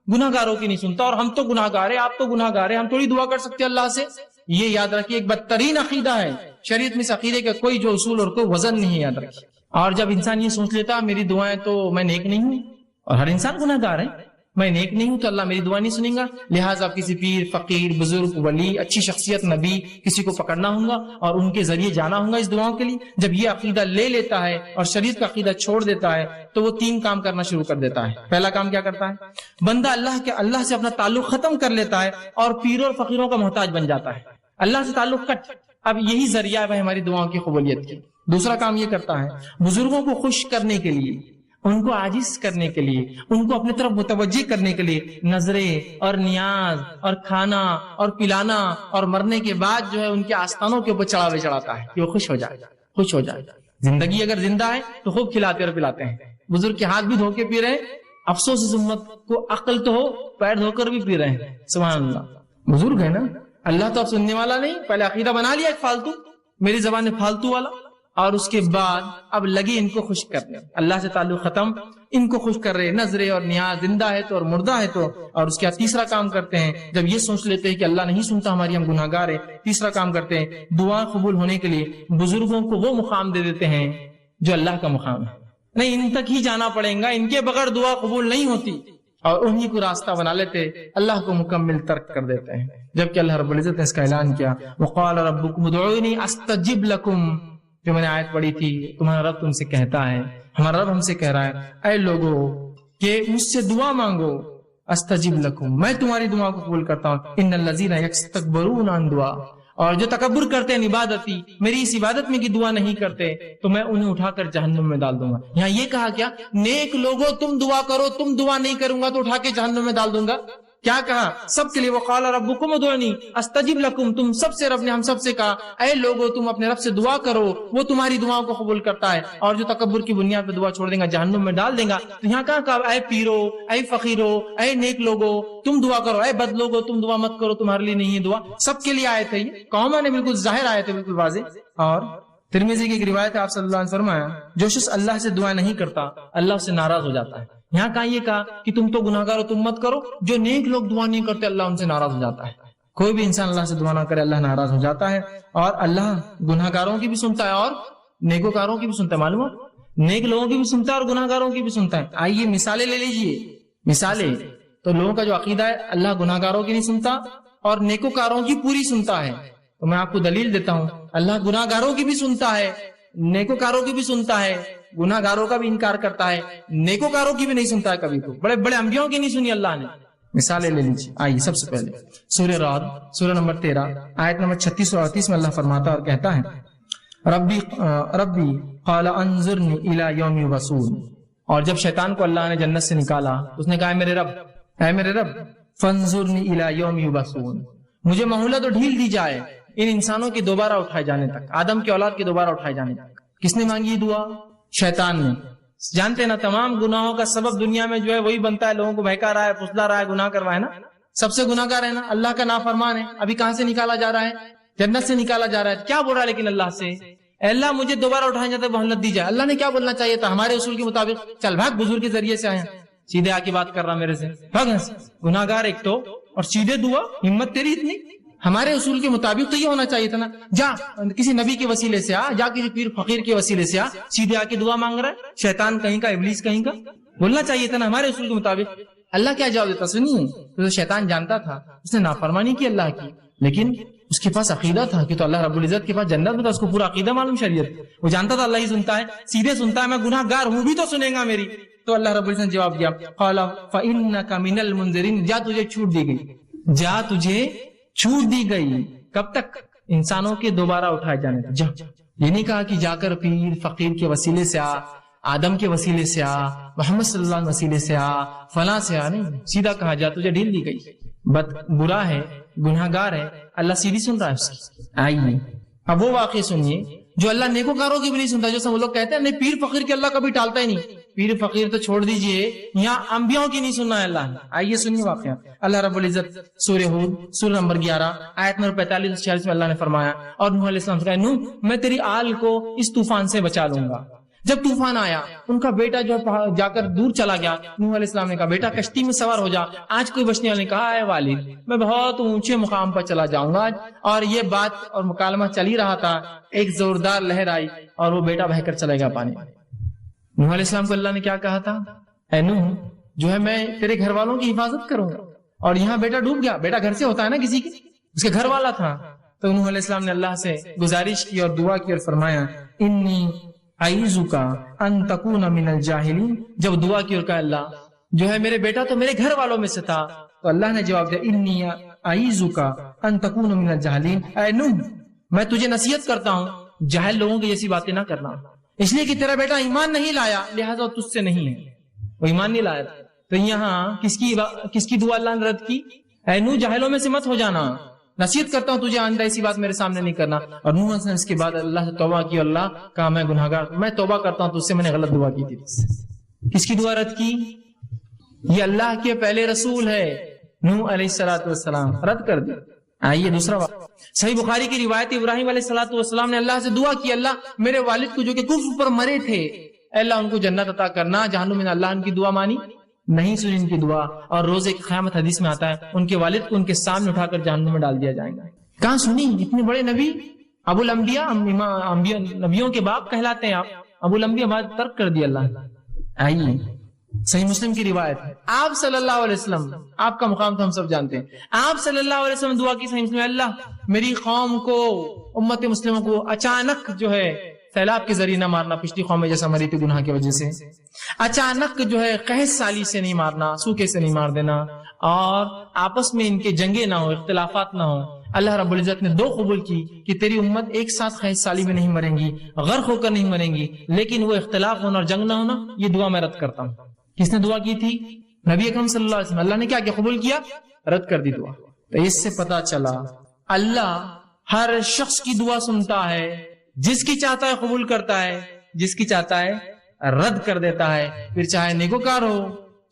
گناہگاروں کی نہیں سنتا، اور ہم تو گناہگار ہیں، آپ تو گناہگار ہیں، ہم تھوڑی دعا کر سکتے اللہ سے۔ یہ یاد رکھیے ایک بدترین عقیدہ ہے شریعت میں، اس عقیدے کا کوئی جو اصول اور کوئی وزن نہیں ہے، یاد رکھیے۔ اور جب انسان یہ سوچ لیتا میری دعائیں تو میں نیک نہیں ہوں، اور ہر انسان گناہگار ہے، میں نیک نہیں ہوں تو اللہ میری دعا نہیں سنیں گا، لہٰذا کسی پیر، فقیر، بزرگ، ولی، اچھی شخصیت، نبی کسی کو پکڑنا ہوگا اور ان کے ذریعے جانا ہوگا اس دعاؤں کے لیے۔ جب یہ عقیدہ لے لیتا ہے اور شریعت کا عقیدہ چھوڑ دیتا ہے تو وہ تین کام کرنا شروع کر دیتا ہے۔ پہلا کام کیا کرتا ہے؟ بندہ اللہ سے اپنا تعلق ختم کر لیتا ہے اور پیروں اور فقیروں کا محتاج بن جاتا ہے، اللہ سے تعلق کٹ، اب یہی ذریعہ ہے ہماری دعاؤں کی قبولیت کی۔ دوسرا کام یہ کرتا ہے بزرگوں کو خوش کرنے کے لیے، ان کو عاجز کرنے کے لیے، ان کو اپنی طرف متوجہ کرنے کے لیے نظریں اور نیاز اور کھانا اور پلانا، اور مرنے کے بعد جو ہے ان کے آستانوں کے اوپر چڑھاوے چڑھاتا ہے کہ وہ خوش ہو جائے، خوش ہو جائے۔ زندگی اگر زندہ ہے تو خوب کھلاتے اور پلاتے ہیں، بزرگ کے ہاتھ بھی دھو کے پی رہے ہیں، افسوس اس امت کو عقل تو ہو پیر دھو کر بھی پی رہے ہیں، سبحان اللہ، بزرگ ہے نا۔ اللہ تو اب سننے والا نہیں، پہلے عقیدہ بنا لیا ایک فالتو، میری زبان میں فالتو والا، اور اس کے بعد اب لگے ان کو خوش کرنے، اللہ سے تعلق ختم، ان کو خوش کر رہے، نظریں اور نیاز، زندہ ہے تو اور مردہ ہے تو، اور اس کے بعد تیسرا کام کرتے ہیں جب یہ سوچ لیتے ہیں کہ اللہ نہیں سنتا ہماری، ہم گناہگار ہیں، تیسرا کام کرتے ہیں دعا قبول ہونے کے لیے بزرگوں کو وہ مقام دے دیتے ہیں جو اللہ کا مقام ہے، نہیں ان تک ہی جانا پڑے گا، ان کے بغیر دعا قبول نہیں ہوتی، اور انہی کو راستہ بنا لیتے، اللہ کو مکمل ترک کر دیتے ہیں، جبکہ اللہ رب العزت نے اس کا اعلان کیا وقال ربکم ادعونی استجب لکم، جو میں نے آیت پڑھی تھی، تمہارا رب تم سے کہتا ہے، ہمارا رب ہم سے کہہ رہا ہے اے لوگو کہ مجھ سے دعا مانگو، استجب لکم، میں تمہاری دعا کو قبول کرتا ہوں، ان الذین یستکبرون عن دعا، اور جو تکبر کرتے ہیں عبادتی، میری اس عبادت میں کی دعا نہیں کرتے تو میں انہیں اٹھا کر جہنم میں ڈال دوں گا۔ یہاں یہ کہا کیا نیک لوگوں تم دعا کرو، تم دعا نہیں کروں گا تو اٹھا کے جہنم میں ڈال دوں گا، کیا کہا سب کے لیے وقال ربکم ادعونی استجب لکم، تم سب سے رب نے ہم سب سے کہا اے لوگو تم اپنے رب سے دعا کرو، وہ تمہاری دعاؤں کو قبول کرتا ہے، اور جو تکبر کی بنیاد پہ دعا چھوڑ دیں گا جہنم میں ڈال دیں گا۔ تو یہاں کہا اے پیرو، اے فقیرو، اے نیک لوگو تم دعا کرو، اے بد لوگو تم دعا مت کرو، تمہارے لیے نہیں ہے دعا، سب کے لیے آئے تھے، قوم نے بالکل ظاہر آئے تھے، بالکل واضح۔ اور ترمذی کی ایک روایت ہے، آپ صلی اللہ علیہ وسلم فرمایا جو شخص اللہ سے دعا نہیں کرتا اللہ سے ناراض ہو جاتا ہے۔ یہاں کہا یہ کہا کہ تم تو گناہگار ہو تم مت کرو، جو نیک لوگ دعا نہیں کرتے اللہ ان سے ناراض ہو جاتا ہے۔ کوئی بھی انسان اللہ سے دعا نہ کرے اللہ ناراض ہو جاتا ہے، اور اللہ گناہگاروں کی بھی سنتا ہے اور نیکوکاروں کی بھی سنتا ہے، معلوم ہو نیک لوگوں کی بھی سنتا ہے اور گناہگاروں کی بھی سنتا ہے۔ آئیے مثالیں لے لیجئے، مثالیں تو لوگوں کا جو عقیدہ ہے اللہ گناہگاروں کی نہیں سنتا اور نیکوکاروں کی پوری سنتا ہے، تو میں آپ کو دلیل دیتا ہوں، اللہ گناہگاروں کی بھی سنتا ہے، نیکوکاروں کی بھی سنتا ہے، گناہگاروں کا بھی انکار کرتا ہے، نیکوکاروں کی بھی نہیں سنتا ہے کبھی کو، بڑے بڑے انبیاءوں کی نہیں سنی اللہ نے۔ مثالیں لے لیجیے، آئیے سب سے پہلے سورہ رعد سورہ نمبر 13 آیت نمبر 36 اور 38 میں اللہ فرماتا اور کہتا ہے ربی قال انظرنی الی یوم یبعثون، اور جب شیطان کو اللہ نے جنت سے نکالا اس نے کہا میرے رب اے میرے رب فانظرنی الی یوم یبعثون، مجھے مہلت اور ڈھیل دی جائے ان انسانوں کے دوبارہ اٹھائے جانے تک، آدم کی اولاد کے دوبارہ اٹھائے جانے تک۔ کس نے مانگی دعا؟ شیطان نے۔ جانتے ہیں نا تمام گناہوں کا سبب دنیا میں جو ہے وہی بنتا ہے، لوگوں کو بہکا رہا ہے، پھسلا رہا ہے، گناہ کروا ہے نا، سب سے گناہ گار ہے نا، اللہ کا نافرمان ہے۔ ابھی کہاں سے نکالا جا رہا ہے؟ جنت سے نکالا جا رہا ہے۔ کیا بول رہا ہے لیکن اللہ سے؟ اے اللہ مجھے دوبارہ اٹھایا جاتا ہے، مہلت دی جائے۔ اللہ نے کیا بولنا چاہیے تھا؟ ہمارے اصول کے مطابق چل بھاگ، بزرگ کے ذریعے سے آیا، سیدھے آ کے بات کر رہا میرے سے، بھاگ گناہ گار ایک تو، اور سیدھے دعا، ہمت تیری اتنی؟ ہمارے اصول کے مطابق تو یہ ہونا چاہیے تھا نا، جا کسی نبی کے وسیلے سے آ، جا کسی پیر فقیر کے وسیلے سے آ، سیدھے آ کے دعا مانگ رہا ہے، شیطان کہیں کا، ابلیس کہیں کا، بولنا چاہیے تھا نا ہمارے اصول کے مطابق۔ اللہ کیا جواب دیتا؟ سنیے، تو شیطان جانتا تھا، اس نے نافرمانی کی اللہ کی، لیکن اس کے پاس عقیدہ تھا کہ تو اللہ رب العزت کے پاس جنت میں تھا، اس کو پورا عقیدہ معلوم شریعت، وہ جانتا تھا اللہ ہی سنتا ہے، سیدھے سنتا ہے، میں گناہ گار ہوں بھی تو سنے گا میری۔ تو اللہ رب العزت نے جواب دیا، قال فإنک من المنذرین، جا تجھے چھوٹ دی گئی، جا تجھے چھوٹ دی گئی۔ کب تک؟ انسانوں کے دوبارہ اٹھائے جانے تک۔ جا، یہ نہیں کہا کہ جا کر پیر فقیر کے وسیلے سے آ، آدم کے وسیلے سے آ، محمد صلی اللہ علیہ وسیلے سے آ، فلاں سے آ، نہیں، سیدھا کہا جا تجھے ڈھیل دی گئی، برا ہے، گناہ گار ہے، اللہ سیدھی سن رہا ہے اس کی۔ آئیے اب وہ واقعہ سنیے جو اللہ نیکوکاروں کی بھی نہیں سنتا، جو سب لوگ کہتے ہیں نہیں پیر فقیر کے اللہ کبھی ٹالتا ہی نہیں، پیر فقیر تو چھوڑ دیجئے، یہاں انبیاءوں کی نہیں سننا ہے اللہ نے۔ آئیے سنیے واقعہ، اللہ رب العزت سورہ ہود سورہ نمبر 11 آیت نمبر 45-46 میں اللہ نے فرمایا، اور نوح علیہ السلام سے کہا، نوح میں تیری آل کو اس طوفان سے بچا لوں گا۔ جب طوفان آیا، ان کا بیٹا جو جا کر دور چلا گیا، نوح علیہ السلام نے کہا بیٹا کشتی میں سوار ہو جا، آج کوئی بچنے والے نے کہا اے والد میں بہت اونچے مقام پر چلا جاؤں گا، اور یہ بات اور مکالمہ چل ہی رہا تھا، ایک زوردار لہر آئی اور وہ بیٹا بہہ کر چلے گا پانی میں۔ نوح علیہ السلام کو اللہ نے کیا کہا تھا؟ اے نوح جو ہے میں تیرے گھر والوں کی حفاظت کروں گا، اور یہاں بیٹا ڈوب گیا، بیٹا گھر سے ہوتا ہے نا کسی کے، اس کے گھر والا تھا، تو نوح علیہ السلام نے اللہ سے گزارش کی اور دعا کی اور فرمایا انی اعوذک ان تکون من الجاہلین۔ جب دعا کی اور کہا اللہ جو ہے میرے بیٹا تو میرے گھر والوں میں سے تھا، تو اللہ نے جواب دیا انی اعوذک ان تکون من الجاہلین، اے نوح میں تجھے نصیحت کرتا ہوں جاہل لوگوں کی جیسی باتیں نہ کرنا، اس لیے کہ تیرا بیٹا ایمان نہیں لایا لہذا تجھ سے نہیں ہے، وہ ایمان نہیں لایا۔ تو یہاں کس کی دعا اللہ نے رد کی؟ اے نوح جاہلوں میں سے مت ہو جانا، نصیحت کرتا ہوں تجھے آئندہ ایسی بات میرے سامنے نہیں کرنا۔ اور نوح نے اس کے بعد اللہ سے توبہ کی، اللہ کہا میں گناہگار، میں توبہ کرتا ہوں تجھ سے، میں نے غلط دعا کی تھی۔ کس کی دعا رد کی؟ یہ اللہ کے پہلے رسول ہے نوح علیہ السلام، رد کر دی۔ آئیے دوسرا واقعہ، صحیح بخاری کی روایت، ابراہیم علیہ السلام نے اللہ سے دعا کی، اللہ میرے والد کو جو کہ کفر پر مرے تھے، اے اللہ ان کو جنت عطا کرنا، جہنم میں۔ اللہ ان کی دعا مانی نہیں، سنی ان کی دعا، اور روز قیامت حدیث میں آتا ہے ان کے والد کو ان کے سامنے اٹھا کر جہنم میں ڈال دیا جائے گا۔ کہاں سنی؟ اتنے بڑے نبی، ابو الانبیاء، نبیوں کے باپ کہلاتے ہیں آپ، ابو الانبیاء بعد ترک کر دیا اللہ نے۔ آئیے صحیح مسلم کی روایت ہے، آپ صلی اللہ علیہ وسلم، آپ کا مقام تو ہم سب جانتے ہیں، آپ صلی اللہ علیہ وسلم دعا کی صحیح مسلم، اللہ میری قوم کو، امت مسلموں کو اچانک جو ہے سیلاب کے ذریعے نہ مارنا، پچھلی قوم میں جیسا مری تھی گناہ کی وجہ سے، اچانک جو ہے قحط سالی سے نہیں مارنا، سوکھے سے نہیں مار دینا، اور آپس میں ان کے جنگیں نہ ہو، اختلافات نہ ہو۔ اللہ رب العزت نے دو قبول کی کہ تیری امت ایک ساتھ قحط سالی میں نہیں مریں گی، غرق ہو کر نہیں مریں گی، لیکن وہ اختلاف ہونا اور جنگ نہ ہونا، یہ دعا میں رد کرتا ہوں۔ کس نے دعا کی تھی؟ نبی اکرم صلی اللہ علیہ وسلم۔ اللہ نے کیا کیا؟ قبول کیا، رد کر دی دعا۔ تو اس سے پتا چلا اللہ ہر شخص کی دعا سنتا ہے، جس کی چاہتا ہے قبول کرتا ہے، جس کی چاہتا ہے رد کر دیتا ہے، پھر چاہے نیکوکار ہو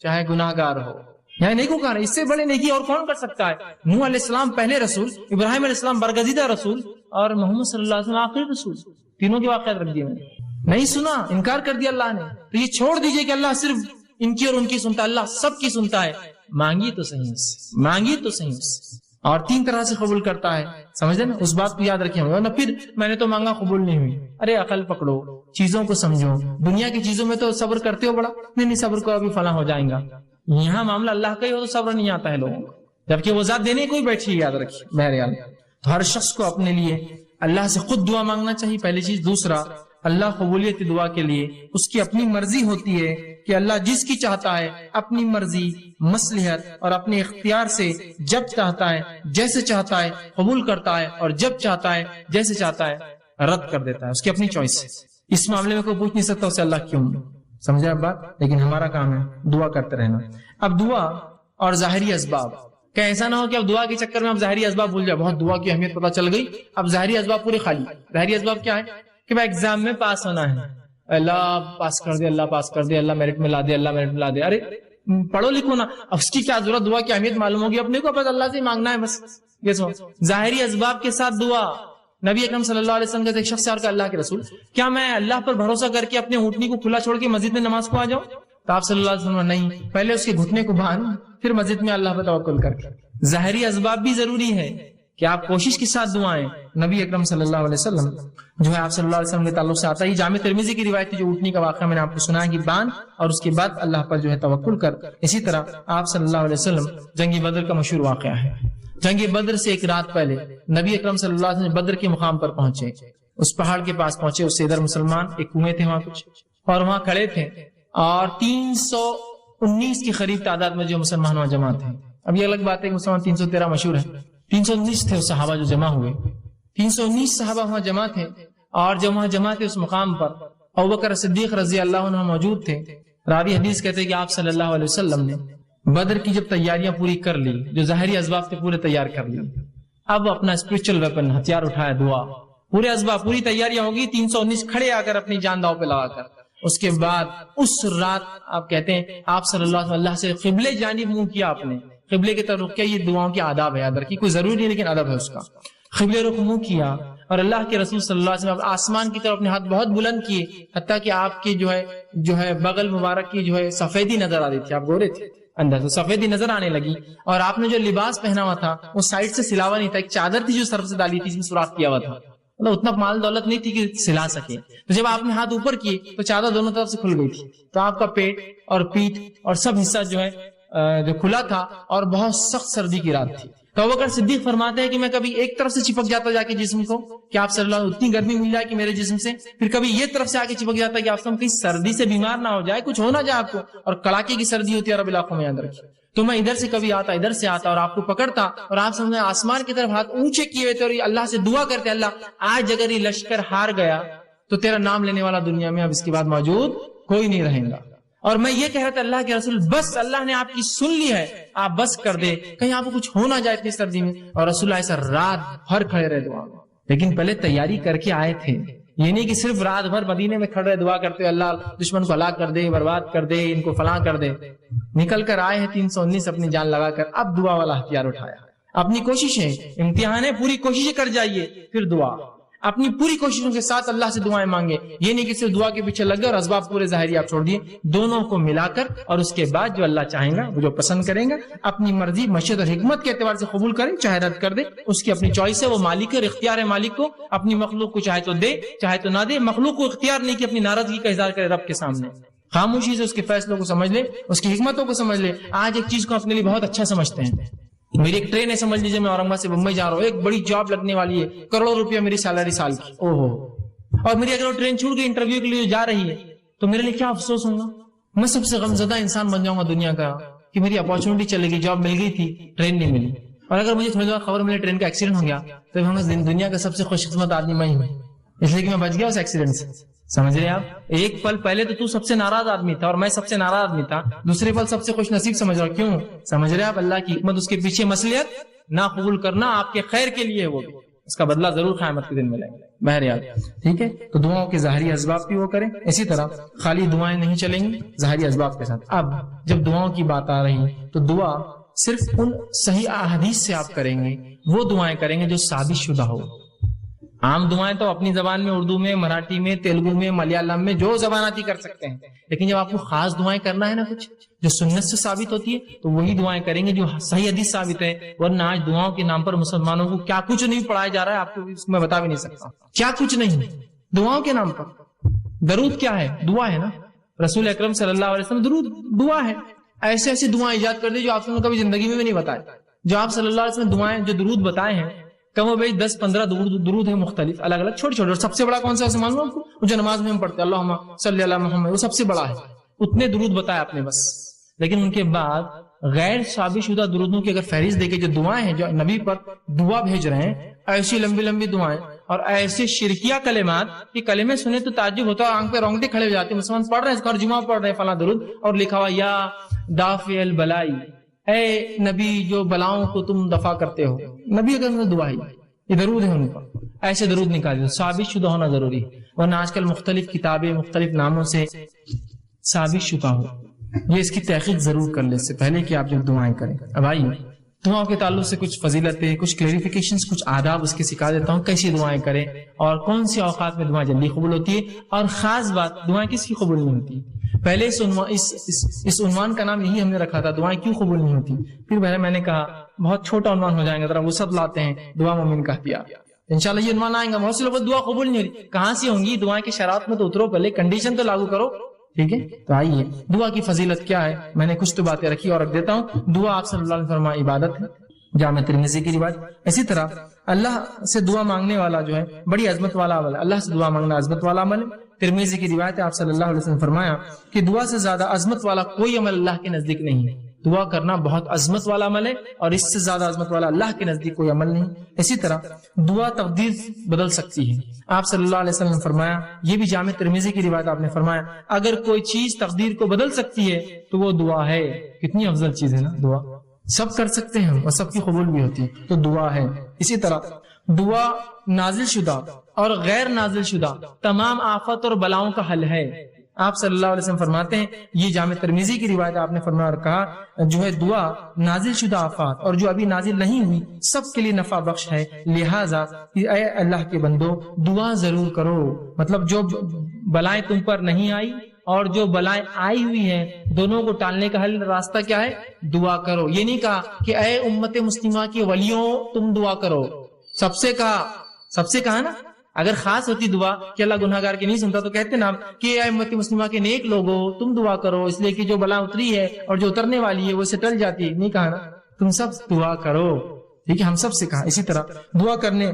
چاہے گناہگار ہو، یعنی نیکوکار ہے، اس سے بڑے نیکی اور کون کر سکتا ہے؟ نوح علیہ السلام پہلے رسول، ابراہیم علیہ السلام برگزیدہ رسول، اور محمد صلی اللہ علیہ وسلم آخری رسول، تینوں کے واقعات رکھ دیے میں نے، نہیں سنا، انکار کر دیا اللہ نے۔ تو یہ چھوڑ دیجئے کہ اللہ صرف ان کی اور ان کی سنتا، اللہ سب کی سنتا ہے، مانگی تو صحیح اس سے، مانگی تو صحیح اس سے، اور تین طرح سے قبول کرتا ہے، سمجھ نا، اس بات کو یاد رکھیں، ورنہ پھر میں نے تو مانگا قبول نہیں ہوئی، ارے عقل پکڑو، چیزوں کو سمجھو، دنیا کی چیزوں میں تو صبر کرتے ہو بڑا، نہیں صبر کو ابھی فلاں ہو جائیں گا، یہاں معاملہ اللہ کا ہی ہو تو صبر نہیں آتا ہے لوگوں کو، جبکہ وہ ذات دینے کو ہی بیٹھی، یاد رکھیے۔ بہرحال تو ہر شخص کو اپنے لیے اللہ سے خود دعا مانگنا چاہیے، پہلی چیز۔ دوسرا، اللہ قبولیت دعا کے لیے اس کی اپنی مرضی ہوتی ہے کہ اللہ جس کی چاہتا ہے اپنی مرضی، مصلحت اور اپنے اختیار سے جب چاہتا ہے جیسے چاہتا ہے قبول کرتا ہے، اور جب چاہتا ہے جیسے چاہتا ہے رد کر دیتا ہے، اس کی اپنی چوائس ہے۔ اس معاملے میں کوئی پوچھ نہیں سکتا اسے اللہ کیوں، سمجھا بات؟ لیکن ہمارا کام ہے دعا کرتے رہنا۔ اب دعا اور ظاہری اسباب. کہ ایسا نہ ہو کہ اب دعا کے چکر میں اب ظاہری اسباب بھول جائے. بہت دعا کی اہمیت پتہ چل گئی, اب ظاہری اسباب پورے خالی. ظاہری اسباب کیا ہے کہ بھائی ایگزام میں پاس ہونا ہے, اللہ پاس کر دے, اللہ پاس کر دے, اللہ میرٹ میں لا دے, اللہ میرٹ میں لا دے. ارے پڑھو لکھو نا, اب اس کی کیا ضرورت, دعا کی اہمیت معلوم ہوگی اپنے کو, بس اللہ سے مانگنا ہے بس. یہ سو ظاہری اسباب کے ساتھ دعا. نبی اکرم صلی اللہ علیہ وسلم کے ایک شخص سے اور کہ اللہ کے رسول, کیا میں اللہ پر بھروسہ کر کے اپنے اونٹنی کو کھلا چھوڑ کے مسجد میں نماز کو آ جاؤں؟ تو آپ صلی اللہ علیہ وسلم نہیں, پہلے اس کے گھٹنے کو باندھ پھر مسجد میں اللہ پر توکل کر کے. ظاہری اسباب بھی ضروری ہے کہ آپ کوشش کے ساتھ دعائیں. نبی اکرم صلی اللہ علیہ وسلم جو ہے آپ صلی اللہ علیہ وسلم کے تعلق سے آتا ہے, جامع ترمذی کی روایت جو اونٹنی کا واقعہ میں نے آپ کو سنا ہے کہ باندھ اور اس کے بعد اللہ پر جو ہے توکل کر. اسی طرح آپ صلی اللہ علیہ وسلم جنگ بدر کا مشہور واقعہ ہے. جنگ بدر سے ایک رات پہلے نبی اکرم صلی اللہ علیہ وسلم بدر کے مقام پر پہنچے, اس پہاڑ کے پاس پہنچے. اس سے ادھر مسلمان ایک کنویں تھے وہاں کچھ, اور وہاں کھڑے تھے, اور 319 کی قریب تعداد میں جو مسلمان وہاں جمع تھے. اب یہ الگ بات ہے کہ مسلمان 313 مشہور ہے, 319 تھے صحابہ جو جمع ہوئے. 319 صحابہ وہاں جمع تھے, اور جب وہاں جمع تھے اس مقام پر ابوبکر صدیق رضی اللہ عنہ موجود تھے. راوی حدیث کہتے ہیں کہ آپ صلی اللہ علیہ وسلم نے بدر کی جب تیاریاں پوری کر لی, جو ظاہری اسباب تھے پورے تیار کر لی, اب اپنا اسپرچل ویپن ہتھیار اٹھایا, دعا. پورے اسباب پوری تیاریاں ہوگی, 319 کھڑے آ کر اپنی جان داؤ پہ لگا کر. اس کے بعد اس رات آپ کہتے ہیں آپ صلی اللہ علیہ وسلم سے قبلے جانب منہ کیا, آپ نے قبلے کی طرف رخ کیا. یہ دعاؤں کے آداب ہے, یاد رکھیے, کوئی ضروری نہیں لیکن ادب ہے اس کا. قبلے رخ منہ کیا, اور اللہ کے رسول صلی اللہ علیہ وسلم آسمان کی طرف اپنے ہاتھ بہت بلند کیے, حتیٰ کہ آپ کی جو ہے بغل مبارک کی جو ہے سفیدی نظر آ رہی تھی. آپ گورے تھے, اندر سے سفیدی نظر آنے لگی, اور آپ نے جو لباس پہنا ہوا تھا وہ سائڈ سے سلاوا نہیں تھا, ایک چادر تھی جو سر سے ڈالی تھی, اس میں سوراخ کیا ہوا تھا. مطلب اتنا مال دولت نہیں تھی کہ سلا سکے. تو جب آپ نے ہاتھ اوپر کیے تو چادر دونوں طرف سے کھل گئی تھی, تو آپ کا پیٹ اور پیٹھ اور سب حصہ جو ہے جو کھلا تھا, اور بہت سخت سردی کی رات تھی. تو ابوبکر صدیق فرماتے ہیں کہ میں کبھی ایک طرف سے چپک جاتا جا کے جسم کو کہ آپ صلی اللہ علیہ وسلم اتنی گرمی مل جائے کہ میرے جسم سے, پھر کبھی یہ طرف سے آ کے چپک جاتا ہے کہ آپ کہیں سردی سے بیمار نہ ہو جائے, کچھ ہو نہ جائے آپ کو, اور کڑاکے کی سردی ہوتی ہے عرب علاقوں میں, یاد رکھیے. تو میں ادھر سے کبھی آتا ادھر سے آتا اور آپ کو پکڑتا, اور آپ سمجھے آسمان کی طرف ہاتھ اونچے کیے ہوئے تھے اور اللہ سے دعا کرتے, اللہ آج اگر یہ لشکر ہار گیا تو تیرا نام لینے والا دنیا میں اب اس کے بعد موجود کوئی نہیں رہے گا. اور میں یہ کہہ رہا تھا اللہ کے رسول بس اللہ نے آپ کی سن لی ہے, آپ بس کر دے, کہیں آپ کو کچھ ہو نہ جائے اتنی سردی میں. اور رسول ایسا رات بھر کھڑے رہے دعا میں, لیکن پہلے تیاری کر کے آئے تھے. یہ نہیں کہ صرف رات بھر مدینے میں کھڑے دعا کرتے اللہ دشمن کو ہلاک کر دے, برباد کر دے, ان کو فلاں کر دے. نکل کر آئے ہیں 319 اپنی جان لگا کر, اب دعا والا ہتھیار اٹھایا. اپنی کوششیں, امتحان ہے, پوری کوششیں کر جائیے, پھر دعا. اپنی پوری کوششوں کے ساتھ اللہ سے دعائیں مانگے. یہ نہیں کہ صرف دعا کے پیچھے لگ گئے اور اسباب پورے ظاہری آپ چھوڑ دیے. دونوں کو ملا کر, اور اس کے بعد جو اللہ چاہیں گا, وہ جو پسند کریں گا, اپنی مرضی مشیت اور حکمت کے اعتبار سے قبول کریں, چاہے رد کر دے, اس کی اپنی چوائس ہے, وہ مالک ہے, اختیار ہے مالک کو. اپنی مخلوق کو چاہے تو دے چاہے تو نہ دے. مخلوق کو اختیار نہیں کہ اپنی ناراضگی کا اظہار کرے رب کے سامنے. خاموشی سے اس کے فیصلوں کو سمجھ لے, اس کی حکمتوں کو سمجھ لے. آج ایک چیز کو اپنے لیے بہت اچھا سمجھتے ہیں. میری ایک ٹرین ہے, سمجھ لیجیے میں اورنگ آباد سے بمبئی جا رہا ہوں, ایک بڑی جاب لگنے والی ہے, کروڑوں روپیہ میری سیلری سال کی, اوہو, اور میری اگر وہ ٹرین چھوٹ گئی انٹرویو کے لیے جا رہی ہے تو میرے لیے کیا افسوس ہوگا. میں سب سے غمزدہ انسان بن جاؤں گا دنیا کا کہ میری اپارچونٹی چلے گئی, جاب مل گئی تھی, ٹرین نہیں ملی. اور اگر مجھے تھوڑی دیر خبر ملی ٹرین کا ایکسیڈنٹ ہو گیا تو دنیا کا سب سے خوش قسمت آدمی میں ہوں, اس لیے کہ میں بچ گیا اس ایکسیڈنٹ سے. سمجھ رہے آپ, ایک پل پہلے تو سب سے ناراض آدمی تھا اور میں سب سے ناراض آدمی تھا, دوسرے پل سب سے خوش نصیب سمجھ رہا. کیوں سمجھ رہے آپ, اللہ کی حکمت, اس کے پیچھے مصلحت نہ قبول کرنا آپ کے خیر کے لیے, وہ بھی اس کا بدلہ ضرور قیامت کے دن ملے گا. بہرحال ٹھیک ہے, تو دعاؤں کے ظاہری اسباب بھی وہ کریں. اسی طرح خالی دعائیں نہیں چلیں گی, ظاہری اسباب کے ساتھ. اب جب دعاؤں کی بات آ رہی تو دعا صرف ان صحیح احادیث سے آپ کریں گے, وہ دعائیں کریں گے جو ثابت شدہ ہو. عام دعائیں تو اپنی زبان میں, اردو میں, مراٹھی میں, تیلگو میں, ملیالم میں, جو زبان آتی کر سکتے ہیں. لیکن جب آپ کو خاص دعائیں کرنا ہے نا, کچھ جو سنت سے ثابت ہوتی ہے, تو وہی دعائیں کریں گے جو صحیح حدیث ثابت ہے. ورنہ آج دعاؤں کے نام پر مسلمانوں کو کیا کچھ نہیں پڑھایا جا رہا ہے, آپ کو میں بتا بھی نہیں سکتا کیا کچھ نہیں. دعاؤں کے نام پر درود کیا ہے, دعا ہے نا. رسول اکرم صلی اللہ علیہ وسلم درود دعا ہے. ایسے ایسی دعائیں ایجاد کر دی جو آپ نے کبھی زندگی میں بھی نہیں بتائے. جو آپ صلی اللہ علیہ وسلم دعائیں جو درود بتائے ہیں, کم و بیش 10-15 درود ہیں مختلف, الگ الگ, چھوٹے چھوٹے. اور سب سے بڑا کون سا ہے معلوم آپ کو, جو نماز میں ہم پڑھتے ہیں اللہم صلی علی محمد, وہ سب سے بڑا ہے. اتنے درود بتائے آپ نے بس. لیکن ان کے بعد غیر ثابت شدہ درودوں کی اگر فہرست دیکھیں, جو دعائیں ہیں جو نبی پر دعا بھیج رہے ہیں, ایسی لمبی لمبی دعائیں اور ایسے شرکیہ کلمات کہ کلمے سنے تو تعجب ہوتا ہے, آنکھ پہ رونگٹے کھڑے ہو جاتے ہیں. مسلمان پڑھ رہے ہیں, اس کا جمعہ پڑھ رہے ہیں فلاں درود, اور لکھا ہوا یا دافع البلائی, اے نبی جو بلاؤں کو تم دفع کرتے ہو، نبی اگر دعا ہی یہ درود ہے ان کا، ایسے درود نکال دو، ثابت شدہ ہونا ضروری ہے، ورنہ آج کل مختلف کتابیں مختلف ناموں سے ثابت شدہ ہو، یہ اس کی تحقیق ضرور کر لے اس سے پہلے کہ آپ جب دعائیں کریں۔ اب آئیے دعاؤں کے تعلق سے کچھ فضیلتیں، کچھ کلیریفیکیشنز، کچھ آداب اس کے سکھا دیتا ہوں، کیسی دعائیں کریں اور کون سی اوقات میں دعائیں جلدی قبول ہوتی ہے، اور خاص بات دعائیں کس کی قبول نہیں ہوتی۔ پہلے اس عنوان کا نام یہی ہم نے رکھا تھا، دعائیں کیوں قبول نہیں ہوتی، پھر پہلے میں نے کہا بہت چھوٹا عنوان ہو جائے گا، ذرا وسعت لاتے ہیں، دعا مومن کا ہتھیار، انشاءاللہ یہ عنوان آئے گا۔ بہت سے لوگوں دعا قبول نہیں ہو رہی، کہاں سے ہوں گی دعائیں کی شرائط میں تو اترو، پہلے کنڈیشن تو لاگو کرو، ٹھیک ہے۔ تو آئیے دعا کی فضیلت کیا ہے، میں نے کچھ تو باتیں رکھی اور رکھ دیتا ہوں۔ دعا آپ صلی اللہ علیہ وسلم عبادت ہے، جامع ترمذی کی روایت۔ اسی طرح اللہ سے دعا مانگنے والا جو ہے بڑی عظمت والا عمل ہے، اللہ سے دعا مانگنا عظمت والا عمل ہے۔ ترمذی کی روایت ہے، آپ صلی اللہ علیہ وسلم فرمایا کہ دعا سے زیادہ عظمت والا کوئی عمل اللہ کے نزدیک نہیں ہے، دعا کرنا بہت عظمت والا عمل ہے اور اس سے زیادہ عظمت والا اللہ کے نزدیک کوئی عمل نہیں۔ اسی طرح دعا تقدیر بدل سکتی ہے، آپ صلی اللہ علیہ وسلم نے فرمایا، یہ بھی جامع ترمذی کی روایت، آپ نے فرمایا اگر کوئی چیز تقدیر کو بدل سکتی ہے تو وہ دعا ہے۔ کتنی افضل چیز ہے نا دعا، سب کر سکتے ہیں اور سب کی قبول بھی ہوتی ہے، تو دعا ہے۔ اسی طرح دعا نازل شدہ اور غیر نازل شدہ تمام آفت اور بلاؤں کا حل ہے، آپ صلی اللہ علیہ وسلم فرماتے ہیں، یہ جامع ترمذی کی روایت، آپ نے فرمایا اور کہا جو ہے دعا نازل شدہ آفات اور جو ابھی نازل نہیں ہوئی سب کے لیے نفع بخش ہے، لہٰذا اے اللہ کے بندو دعا ضرور کرو۔ مطلب جو بلائیں تم پر نہیں آئی اور جو بلائیں آئی ہوئی ہیں دونوں کو ٹالنے کا حل راستہ کیا ہے، دعا کرو۔ یہ نہیں کہا کہ اے امت مسلمہ کے ولیوں تم دعا کرو، سب سے کہا نا، اگر خاص ہوتی دعا کہ اللہ گناہ گار کی نہیں سنتا تو کہتے نا کہ اے امت مسلمہ کے نیک لوگوں تم دعا کرو، اس لیے کہ جو بلا اتری ہے اور جو اترنے والی ہے وہ سے ٹل جاتی ہے، نہیں کہا نا، تم سب دعا کرو، ٹھیک ہے، ہم سب سے کہا۔ اسی طرح دعا کرنے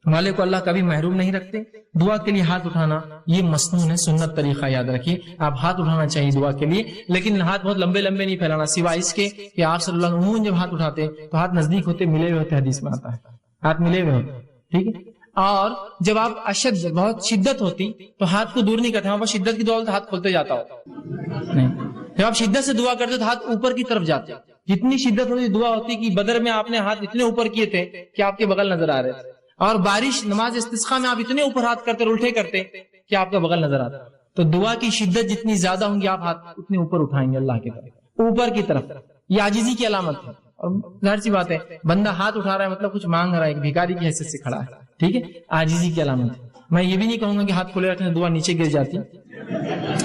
والے کو اللہ کبھی محروم نہیں رکھتے۔ دعا کے لیے ہاتھ اٹھانا یہ مسنون ہے، سنت طریقہ یاد رکھیے، آپ ہاتھ اٹھانا چاہیے دعا کے لیے، لیکن ہاتھ بہت لمبے لمبے نہیں پھیلانا، سوائے اس کے کہ آپ صلی اللہ علیہ وسلم عموماً جب ہاتھ اٹھاتے تو ہاتھ نزدیک ہوتے، ملے ہوئے ہوتے، حدیث میں آتا ہے ہاتھ ملے ہوئے ہوتے، ٹھیک ہے۔ اور جب آپ اشد بہت شدت ہوتی تو ہاتھ کو دور نہیں کرتے، وہاں شدت کی دعا تو ہاتھ کھولتے جاتا ہو نہیں، جب آپ شدت سے دعا کرتے تو ہاتھ اوپر کی طرف جاتے، جتنی شدت ہوتی دعا ہوتی کہ بدر میں آپ نے ہاتھ اتنے اوپر کیے تھے کہ آپ کے بغل نظر آ رہے تھے، اور بارش نماز استسقاء میں آپ اتنے اوپر ہاتھ کرتے الٹے کرتے کہ آپ کا بغل نظر آتا۔ تو دعا کی شدت جتنی زیادہ ہوں گی آپ ہاتھ اتنے اوپر اٹھائیں گے اللہ کی طرف، اوپر کی طرف، یہ عاجزی کی علامت ہے۔ اور ظاہر سی بات ہے بندہ ہاتھ اٹھا رہا ہے مطلب کچھ مانگ رہا ہے، ایک بھیکاری کی حیثیت سے کھڑا ہے، ٹھیک ہے، عاجزی کی علامت ہے۔ میں یہ بھی نہیں کہوں گا کہ ہاتھ کھلے رکھنے سے دعا نیچے گر جاتی،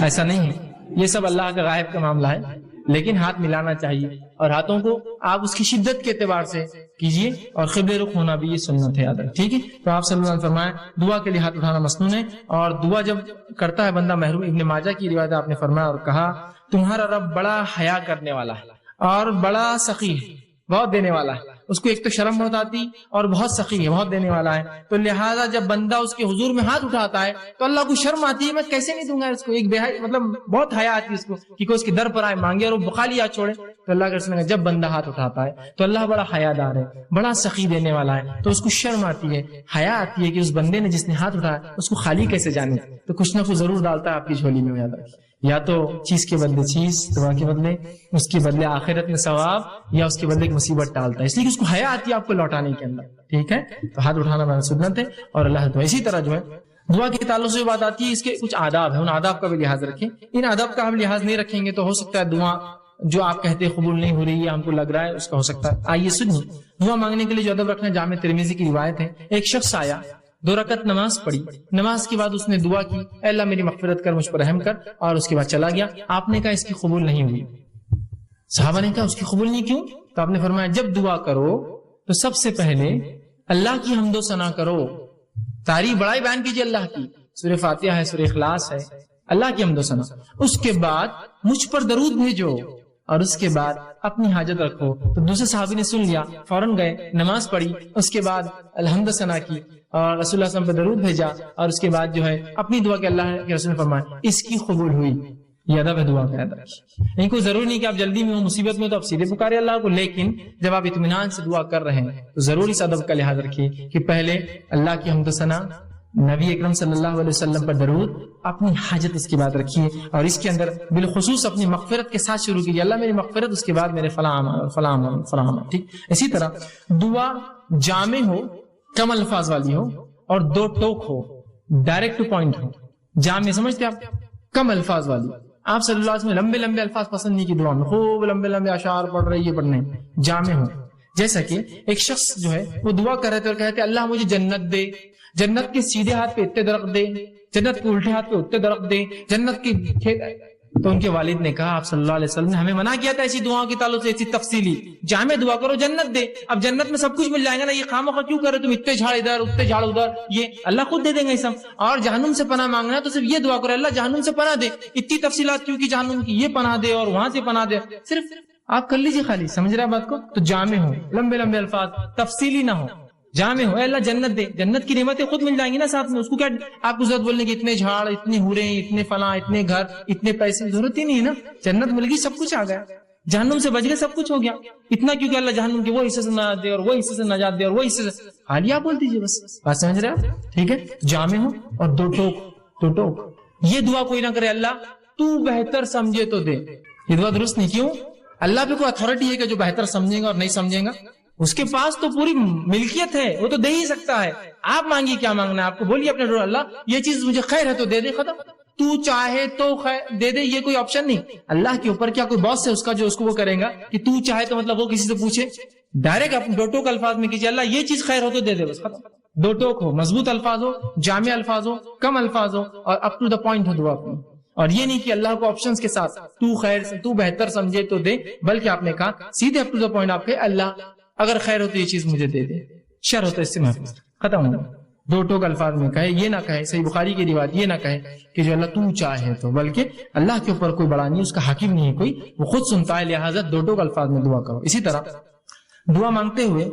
ایسا نہیں ہے، یہ سب اللہ کا غائب کا معاملہ ہے، لیکن ہاتھ ملانا چاہیے اور ہاتھوں کو آپ اس کی شدت کے اعتبار سے کیجیے، اور قبلے رخ ہونا بھی یہ سنت ہے یاد رکھ، ٹھیک ہے۔ تو آپ صلی اللہ علیہ وسلم فرمایا دعا کے لیے ہاتھ اٹھانا مسنون ہے، اور دعا جب کرتا ہے بندہ محروم۔ ابن ماجہ کی روایت آپ نے فرمایا اور کہا تمہارا رب بڑا حیا کرنے والا ہے اور بڑا سخی ہے، بہت دینے والا ہے، اس کو ایک تو شرم بہت آتی اور بہت سخی ہے، بہت دینے والا ہے، تو لہٰذا جب بندہ اس کے حضور میں ہاتھ اٹھاتا ہے تو اللہ کو شرم آتی ہے، میں کیسے نہیں دوں گا اس کو، ایک مطلب بہت حیا آتی ہے اس کو کہ کوئی اس کے در پر آئے مانگے اور وہ خالی ہاتھ چھوڑے، تو اللہ کے رسول نے جب بندہ ہاتھ اٹھاتا ہے تو اللہ بڑا حیا دار ہے، بڑا سخی دینے والا ہے، تو اس کو شرم آتی ہے، حیا آتی ہے کہ اس بندے نے جس نے ہاتھ اٹھایا اس کو خالی کیسے جانے، تو کچھ نہ کچھ ضرور ڈالتا ہے آپ کی جھولی میں، یاد رکھیے، یا تو چیز کے بدلے چیز، دعا کے بدلے اس کے بدلے آخرت میں ثواب، یا اس کے بدلے ایک مصیبت ٹالتا ہے، اس لیے کہ اس کو حیا آتی ہے آپ کو لوٹانے کے اندر، ٹھیک ہے۔ تو ہاتھ اٹھانا میں سنت ہے اور اللہ تو اسی طرح جو ہے دعا کے تعلق سے بات آتی ہے، اس کے کچھ آداب ہیں، ان آداب کا بھی لحاظ رکھیں، ان آداب کا ہم لحاظ نہیں رکھیں گے تو ہو سکتا ہے دعا جو آپ کہتے قبول نہیں ہو رہی ہے، ہم کو لگ رہا ہے اس کا ہو سکتا ہے۔ آئیے سنیے دعا مانگنے کے لیے جو ادب رکھنا، جامع ترمذی کی روایت ہے، ایک شخص آیا، 2 رکعت نماز پڑھی، نماز کے بعد اس نے دعا کی اے اللہ میری مغفرت کر، مجھ پر رحم کر، اور اس کے بعد چلا گیا۔ آپ نے کہا اس کی قبول نہیں ہوئی، صحابہ نے کہا اس کی قبول نہیں کیوں؟ تو آپ نے فرمایا جب دعا کرو تو سب سے پہلے اللہ کی حمد و ثنا کرو، تعریف بڑائی بیان کیجیے اللہ کی، سورہ فاتحہ ہے، سورہ اخلاص ہے، اللہ کی حمد و ثنا، اس کے بعد مجھ پر درود بھیجو، اور اس کے بعد اپنی حاجت رکھو۔ تو دوسرے صحابی نے سن لیا، فوراً گئے، نماز پڑھی، اس کے بعد الحمد ثنا کی اور رسول اللہ صلی اللہ علیہ وسلم پہ درود بھیجا، اور اس کے بعد جو ہے اپنی دعا کہ اللہ کے رسول نے فرمایا اس کی قبول ہوئی۔ یہ ادب ہے دعا کا، یاد رکھیے، نہیں کوئی ضروری نہیں کہ آپ جلدی میں ہو، مصیبت میں تو آپ سیدھے پکارے اللہ کو، لیکن جب آپ اطمینان سے دعا کر رہے ہیں تو ضرور اس ادب کا لحاظ رکھیے کہ پہلے اللہ کی حمد و ثنا، نبی اکرم صلی اللہ علیہ وسلم پر درود، اپنی حاجت اس کے بعد رکھیے، اور اس کے اندر بالخصوص اپنی مغفرت کے ساتھ شروع کیجیے، اللہ میری مغفرت، اس کے بعد میرے فلاں، ٹھیک۔ اسی طرح دعا جامع ہو، کم الفاظ والی ہو، اور دو ٹوک ہو، ڈائریکٹ ٹو پوائنٹ ہو۔ جامع سمجھتے آپ؟ کم الفاظ والی۔ آپ صلی اللہ علیہ وسلم لمبے لمبے الفاظ پسند نہیں کی دعا میں، خوب لمبے لمبے اشعار پڑھ رہے، یہ پڑھنے، جامع ہو۔ جیسا کہ ایک شخص جو ہے وہ دعا کر رہے تھے اور کہتے اللہ مجھے جنت دے، جنت کے سیدھے ہاتھ پہ اتنے درخت دے، جنت کے الٹے ہاتھ پہ اتنے درخت دے، جنت کی کھیت۔ تو ان کے والد نے کہا، آپ صلی اللہ علیہ وسلم نے ہمیں منع کیا تھا ایسی دعاؤں کے تعلق سے، ایسی تفصیلی جامع دعا کرو، جنت دے۔ اب جنت میں سب کچھ مل جائے گا نا، یہ خواہ کیوں کر رہے تم اتنے جھاڑ ادھر اتنے جھاڑ ادھر، یہ اللہ خود دے دیں گے سب۔ اور جہنم سے پناہ مانگنا ہے تو صرف یہ دعا کرو، اللہ جہنم سے پناہ دے، اتنی تفصیلات کیوں کی جہنم کی، یہ پناہ دے اور وہاں سے پناہ دے، صرف آپ کر لیجیے خالی، سمجھ رہے ہیں بات کو؟ تو جامع ہو، لمبے لمبے الفاظ، تفصیلی نہ ہو، جامع ہو۔ اے اللہ جنت دے، جنت کی نعمتیں خود مل جائیں گی نا ساتھ میں، اس کو کیا آپ کو ضرورت بولنے کی اتنے جھاڑ، اتنے حوریں، اتنے فلاں، اتنے گھر، اتنے پیسے، ضرورت ہی نہیں ہے نا، جنت مل گئی، سب کچھ آ گیا، جہنم سے بچ گئے، سب کچھ ہو گیا۔ اتنا کیونکہ اللہ جہنم کے وہ حصے سے نجات دے اور وہ حصے سے نجات دے اور وہ حصے سے، خالی آپ بول دیجیے بس، بات سمجھ رہے آپ؟ ٹھیک ہے، جامع ہو اور دو ٹوک۔ یہ دعا کوئی نہ کرے اللہ تو بہتر سمجھے تو دے، یہ دعا درست نہیں۔ کیوں؟ اللہ پہ کوئی اتھارٹی ہے کہ جو بہتر سمجھے گا اور نہیں سمجھے گا؟ اس کے پاس تو پوری ملکیت ہے، وہ تو دے ہی سکتا ہے۔ آپ مانگیے کیا مانگنا ہے آپ کو، بولیے اپنے ڈور اللہ یہ چیز مجھے خیر ہے تو دے دے، ختم۔ تو چاہے تو خیر دے دے، یہ کوئی آپشن نہیں۔ اللہ کے اوپر کیا کوئی باس ہے اس کا جو اس کو وہ کرے گا کہ تو چاہے تو مطلب وہ کسی سے پوچھے؟ ڈائریکٹ آپ دو ٹوک الفاظ میں کیجیے، اللہ یہ چیز خیر ہو تو دے دے، بس ختم۔ دو ٹوک ہو، مضبوط الفاظ ہو، جامع الفاظ ہو، کم الفاظ ہو، اور اپ ٹو دا پوائنٹ ہو دعا اپنی۔ اور یہ نہیں کہ اللہ کو آپشنز کے ساتھ تو خیر تو بہتر سمجھے تو دے، بلکہ آپ نے کہا سیدھے اپ ٹو دا پوائنٹ، آپ کے اللہ اگر خیر ہو تو یہ چیز مجھے دے دے، شر ہو تو اس سے محفوظ، ختم ہو۔ دو ٹوک الفاظ میں کہے، یہ نہ کہے، صحیح بخاری کی روایت یہ نہ کہے کہ جو اللہ تو چاہے تو، بلکہ اللہ کے اوپر کوئی بڑا نہیں، اس کا حاکم نہیں ہے کوئی، وہ خود سنتا ہے، لہٰذا دو ٹوک الفاظ میں دعا کرو۔ اسی طرح دعا مانگتے ہوئے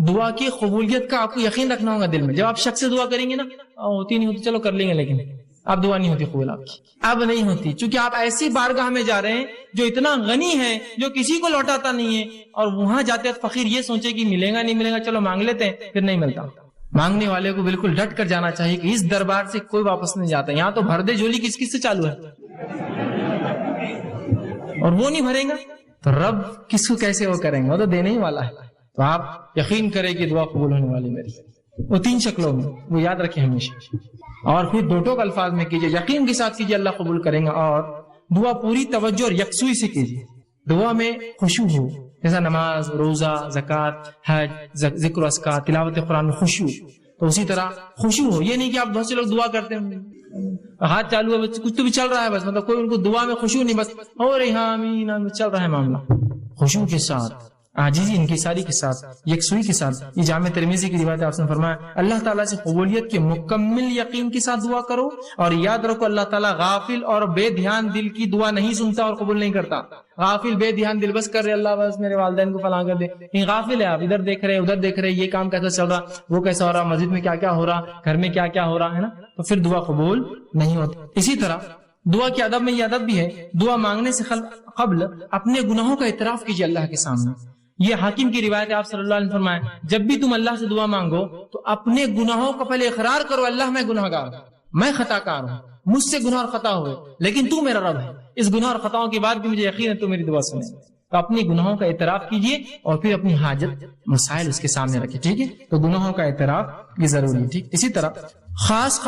دعا کی قبولیت کا آپ کو یقین رکھنا ہوگا دل میں۔ جب آپ شخص سے دعا کریں گے نا، ہوتی نہیں ہوتی چلو کر لیں گے، لیکن اب دعا نہیں ہوتی قبول آپ کی، اب نہیں ہوتی، چونکہ آپ ایسی بارگاہ میں جا رہے ہیں جو اتنا غنی ہے، جو کسی کو لوٹاتا نہیں ہے، اور وہاں جاتے فقیر یہ سوچے کہ ملے گا نہیں ملے گا، چلو مانگ لیتے ہیں، پھر نہیں ملتا۔ مانگنے والے کو بالکل ڈٹ کر جانا چاہیے کہ اس دربار سے کوئی واپس نہیں جاتا، یہاں تو بھر دے جھولی کس کس سے چالو ہے، اور وہ نہیں بھریں گا تو رب کس کو کیسے وہ کریں گے، وہ تو دینے ہی والا ہے۔ تو آپ یقین کریں کہ دعا قبول ہونے والی میری، وہ تین شکلوں میں، وہ یاد رکھیں ہمیشہ، اور پھر دو ٹوک الفاظ میں کیجیے، یقین کے ساتھ کیجیے اللہ قبول کریں گا، اور دعا پوری توجہ اور یکسوئی سے کیجیے، دعا میں خشوع ہو، جیسا نماز، روزہ، زکوٰۃ، حج، ذکر و اذکار، تلاوت قرآن میں خشوع، تو اسی طرح خشوع ہو۔ یہ نہیں کہ آپ بہت سے لوگ دعا کرتے ہیں ہاتھ چالو ہے، کچھ تو بھی چل رہا ہے، بس مطلب کوئی ان کو دعا میں خشوع نہیں، بس ہو رہی ہاں آمین آمین چل رہا ہے معاملہ۔ خشوع کے ساتھ، عاجزی، انکساری کے ساتھ، یکسوئی کے ساتھ۔ یہ جامع ترمذی کی روایت، آپ نے فرمایا اللہ تعالیٰ سے قبولیت کے مکمل یقین کے ساتھ دعا کرو، اور یاد رکھو اللہ تعالیٰ غافل اور بے دھیان دل کی دعا نہیں سنتا اور قبول نہیں کرتا۔ غافل بے دھیان دل بس کر رہے اللہ بس میرے والدین کو فلاں کر دے، یہ غافل ہے، آپ ادھر دیکھ رہے ادھر دیکھ رہے، یہ کام کیسا چل رہا، وہ کیسا ہو رہا، مسجد میں کیا کیا ہو رہا، گھر میں کیا کیا ہو رہا ہے نا، تو پھر دعا قبول نہیں ہوتی۔ اسی طرح دعا کے ادب میں یہ ادب بھی ہے، دعا مانگنے سے قبل اپنے گناہوں کا اعتراف کیجیے اللہ کے سامنے۔ یہ حاکم کی روایت ہے، آپ صلی اللہ علیہ وسلم فرمایا جب بھی تم اللہ سے دعا مانگو تو اپنے گناہوں کا پہلے اقرار کرو، اللہ میں گناہ گار ہوں، میں خطا کار ہوں، مجھ سے گناہ اور خطا ہوئے، لیکن تو میرا رب ہے، اس گناہ اور خطاؤں کے بعد بھی مجھے یقین ہے تو میری دعا سنے۔ تو اپنی گناہوں کا اعتراف کیجیے اور پھر اپنی حاجت مسائل اس کے سامنے رکھیے، ٹھیک ہے؟ تو گناہوں کا اعتراف یہ ضروری ہے، ٹھیک۔ اسی طرح خاص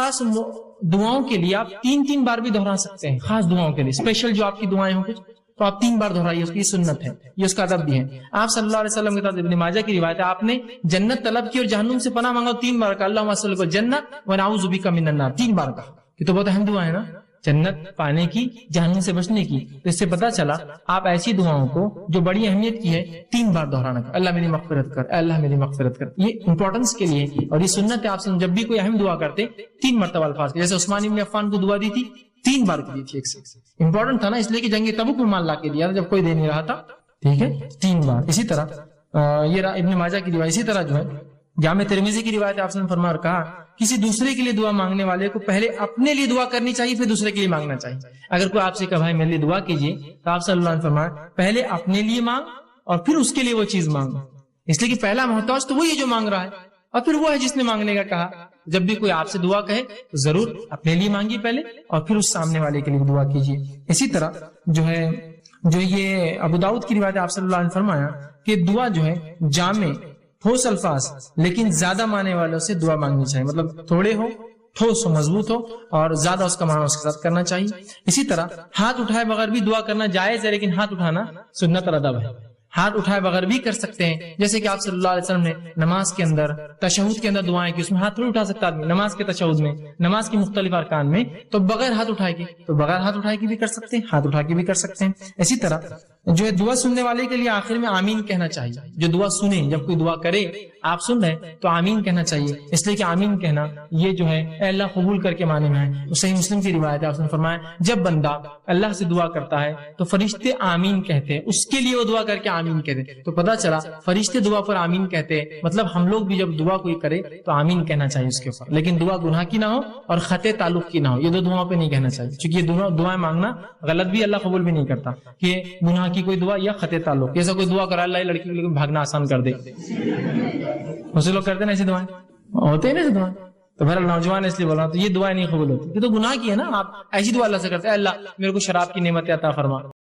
دعاؤں کے لیے آپ 3 بار بھی دہرا سکتے ہیں، خاص دعاؤں کے لیے اسپیشل جو آپ کی دعائیں ہوں کچھ، تو آپ 3 بار دہرائیے، اس کی سنت ہے، یہ اس کا ادب بھی ہے۔ آپ صلی اللہ علیہ وسلم کے ساتھ ابن ماجہ کی روایت ہے، آپ نے جنت طلب کی اور جہنم سے پناہ مانگا 3 بار کا، اللہم صلی اللہ علیہ جنت ونعوذ بک من النار، 3 بار کا۔ یہ تو بہت اہم دعا ہے نا، جنت پانے کی، جہنم سے بچنے کی۔ تو اس سے پتا چلا آپ ایسی دعاؤں کو جو بڑی اہمیت کی ہے 3 بار دہرانا کر، اللہ میری مغفرت کر، اللہ میری مغفرت کر، یہ امپورٹنس کے لیے، اور یہ سنت ہے۔ آپ سے جب بھی کوئی اہم دعا کرتے 3 مرتبہ الفاظ کے، جیسے عثمان بن عفان کو دعا دی تھی 3 بار کی دی تھی، ایک سے امپورٹنٹ تھا نا، اس لیے کہ جنگ تبوک میں مال لا کے دیا تھا جب کوئی دے نہیں رہا تھا، ٹھیک ہے، 3 بار۔ اسی طرح یہ ابن ماجہ کی روایت، اسی طرح جو ہے جامع ترمذی کی روایت، آپ نے فرمایا اور کہا کسی دوسرے کے لیے دعا مانگنے والے کو پہلے اپنے لیے دعا کرنی چاہیے، پھر دوسرے کے لیے مانگنا چاہیے۔ اگر کوئی آپ سے کہا بھائی میرے لیے دعا کیجیے، تو آپ صلی اللہ علیہ وسلم فرمایا پہلے اپنے لیے مانگ اور پھر اس کے لیے وہ چیز مانگ، اس لیے کہ پہلا محتاج تو وہی ہے جو مانگ رہا ہے، اور پھر وہ ہے جس نے مانگنے کا کہا. جب بھی کوئی آپ سے دعا کہے تو ضرور اپنے لیے مانگیے پہلے اور پھر اس سامنے والے کے لیے دعا کیجیے. اسی طرح جو یہ ابو داؤد کی روایت آپ صلی اللہ علیہ وسلم فرمایا کہ دعا جو ہے جامع ٹھوس الفاظ لیکن زیادہ معنی والوں سے دعا مانگنی چاہیے. مطلب تھوڑے ہو، ٹھوس ہو، مضبوط ہو اور زیادہ اس کا معنی اس کے ساتھ کرنا چاہیے. اسی طرح ہاتھ اٹھائے بغیر بھی دعا کرنا جائز ہے، لیکن ہاتھ اٹھانا سنت اور ادب ہے. ہاتھ اٹھائے بغیر بھی کر سکتے ہیں، جیسے کہ آپ صلی اللہ علیہ وسلم نے نماز کے اندر تشہد کے اندر دعائیں کی، اس میں ہاتھ تھوڑی اٹھا سکتا آدمی. نماز کے تشہد میں، نماز کی مختلف ارکان میں تو بغیر ہاتھ اٹھائے کی بھی کر سکتے ہیں، ہاتھ اٹھا کے بھی کر سکتے ہیں. اسی طرح جو ہے دعا سننے والے کے لیے آخر میں آمین کہنا چاہیے. جو دعا سنے، جب کوئی دعا کرے آپ سن رہے تو آمین کہنا چاہیے، اس لیے کہ آمین کہنا یہ جو ہے اے اللہ قبول کر کے معنی میں ہے. صحیح مسلم کی روایت ہے، آپ نے فرمایا جب بندہ اللہ سے دعا کرتا ہے تو فرشتے آمین کہتے ہیں، اس کے لیے وہ دعا کر کے آمین کہتے ہیں. تو پتا چلا فرشتے دعا پر آمین کہتے ہیں، مطلب ہم لوگ بھی جب دعا کوئی کرے تو آمین کہنا چاہیے اس کے اوپر. لیکن دعا گناہ کی نہ ہو اور خطے تعلق کی نہ ہو، یہ دو دعاؤں پہ نہیں کہنا چاہیے، کیونکہ یہ دونوں دعائیں مانگنا غلط بھی، اللہ قبول بھی نہیں کرتا. کہ گناہ کی کوئی دعا یا خطے تعلق، جیسا کوئی دعا کرا اللہ لڑکی کو بھاگنا آسان کر دے، اسے لوگ کرتے نا ایسی دعائیں، ہوتے ہیں نا ایسی دعائیں. تو بہرحال نوجوان اس لیے بول رہا ہوں تو یہ دعائیں نہیں قبول ہوتی، یہ تو گناہ کی ہے نا. آپ ایسی دعا اللہ سے کرتے ہیں اللہ میرے کو شراب کی نعمت عطا فرما.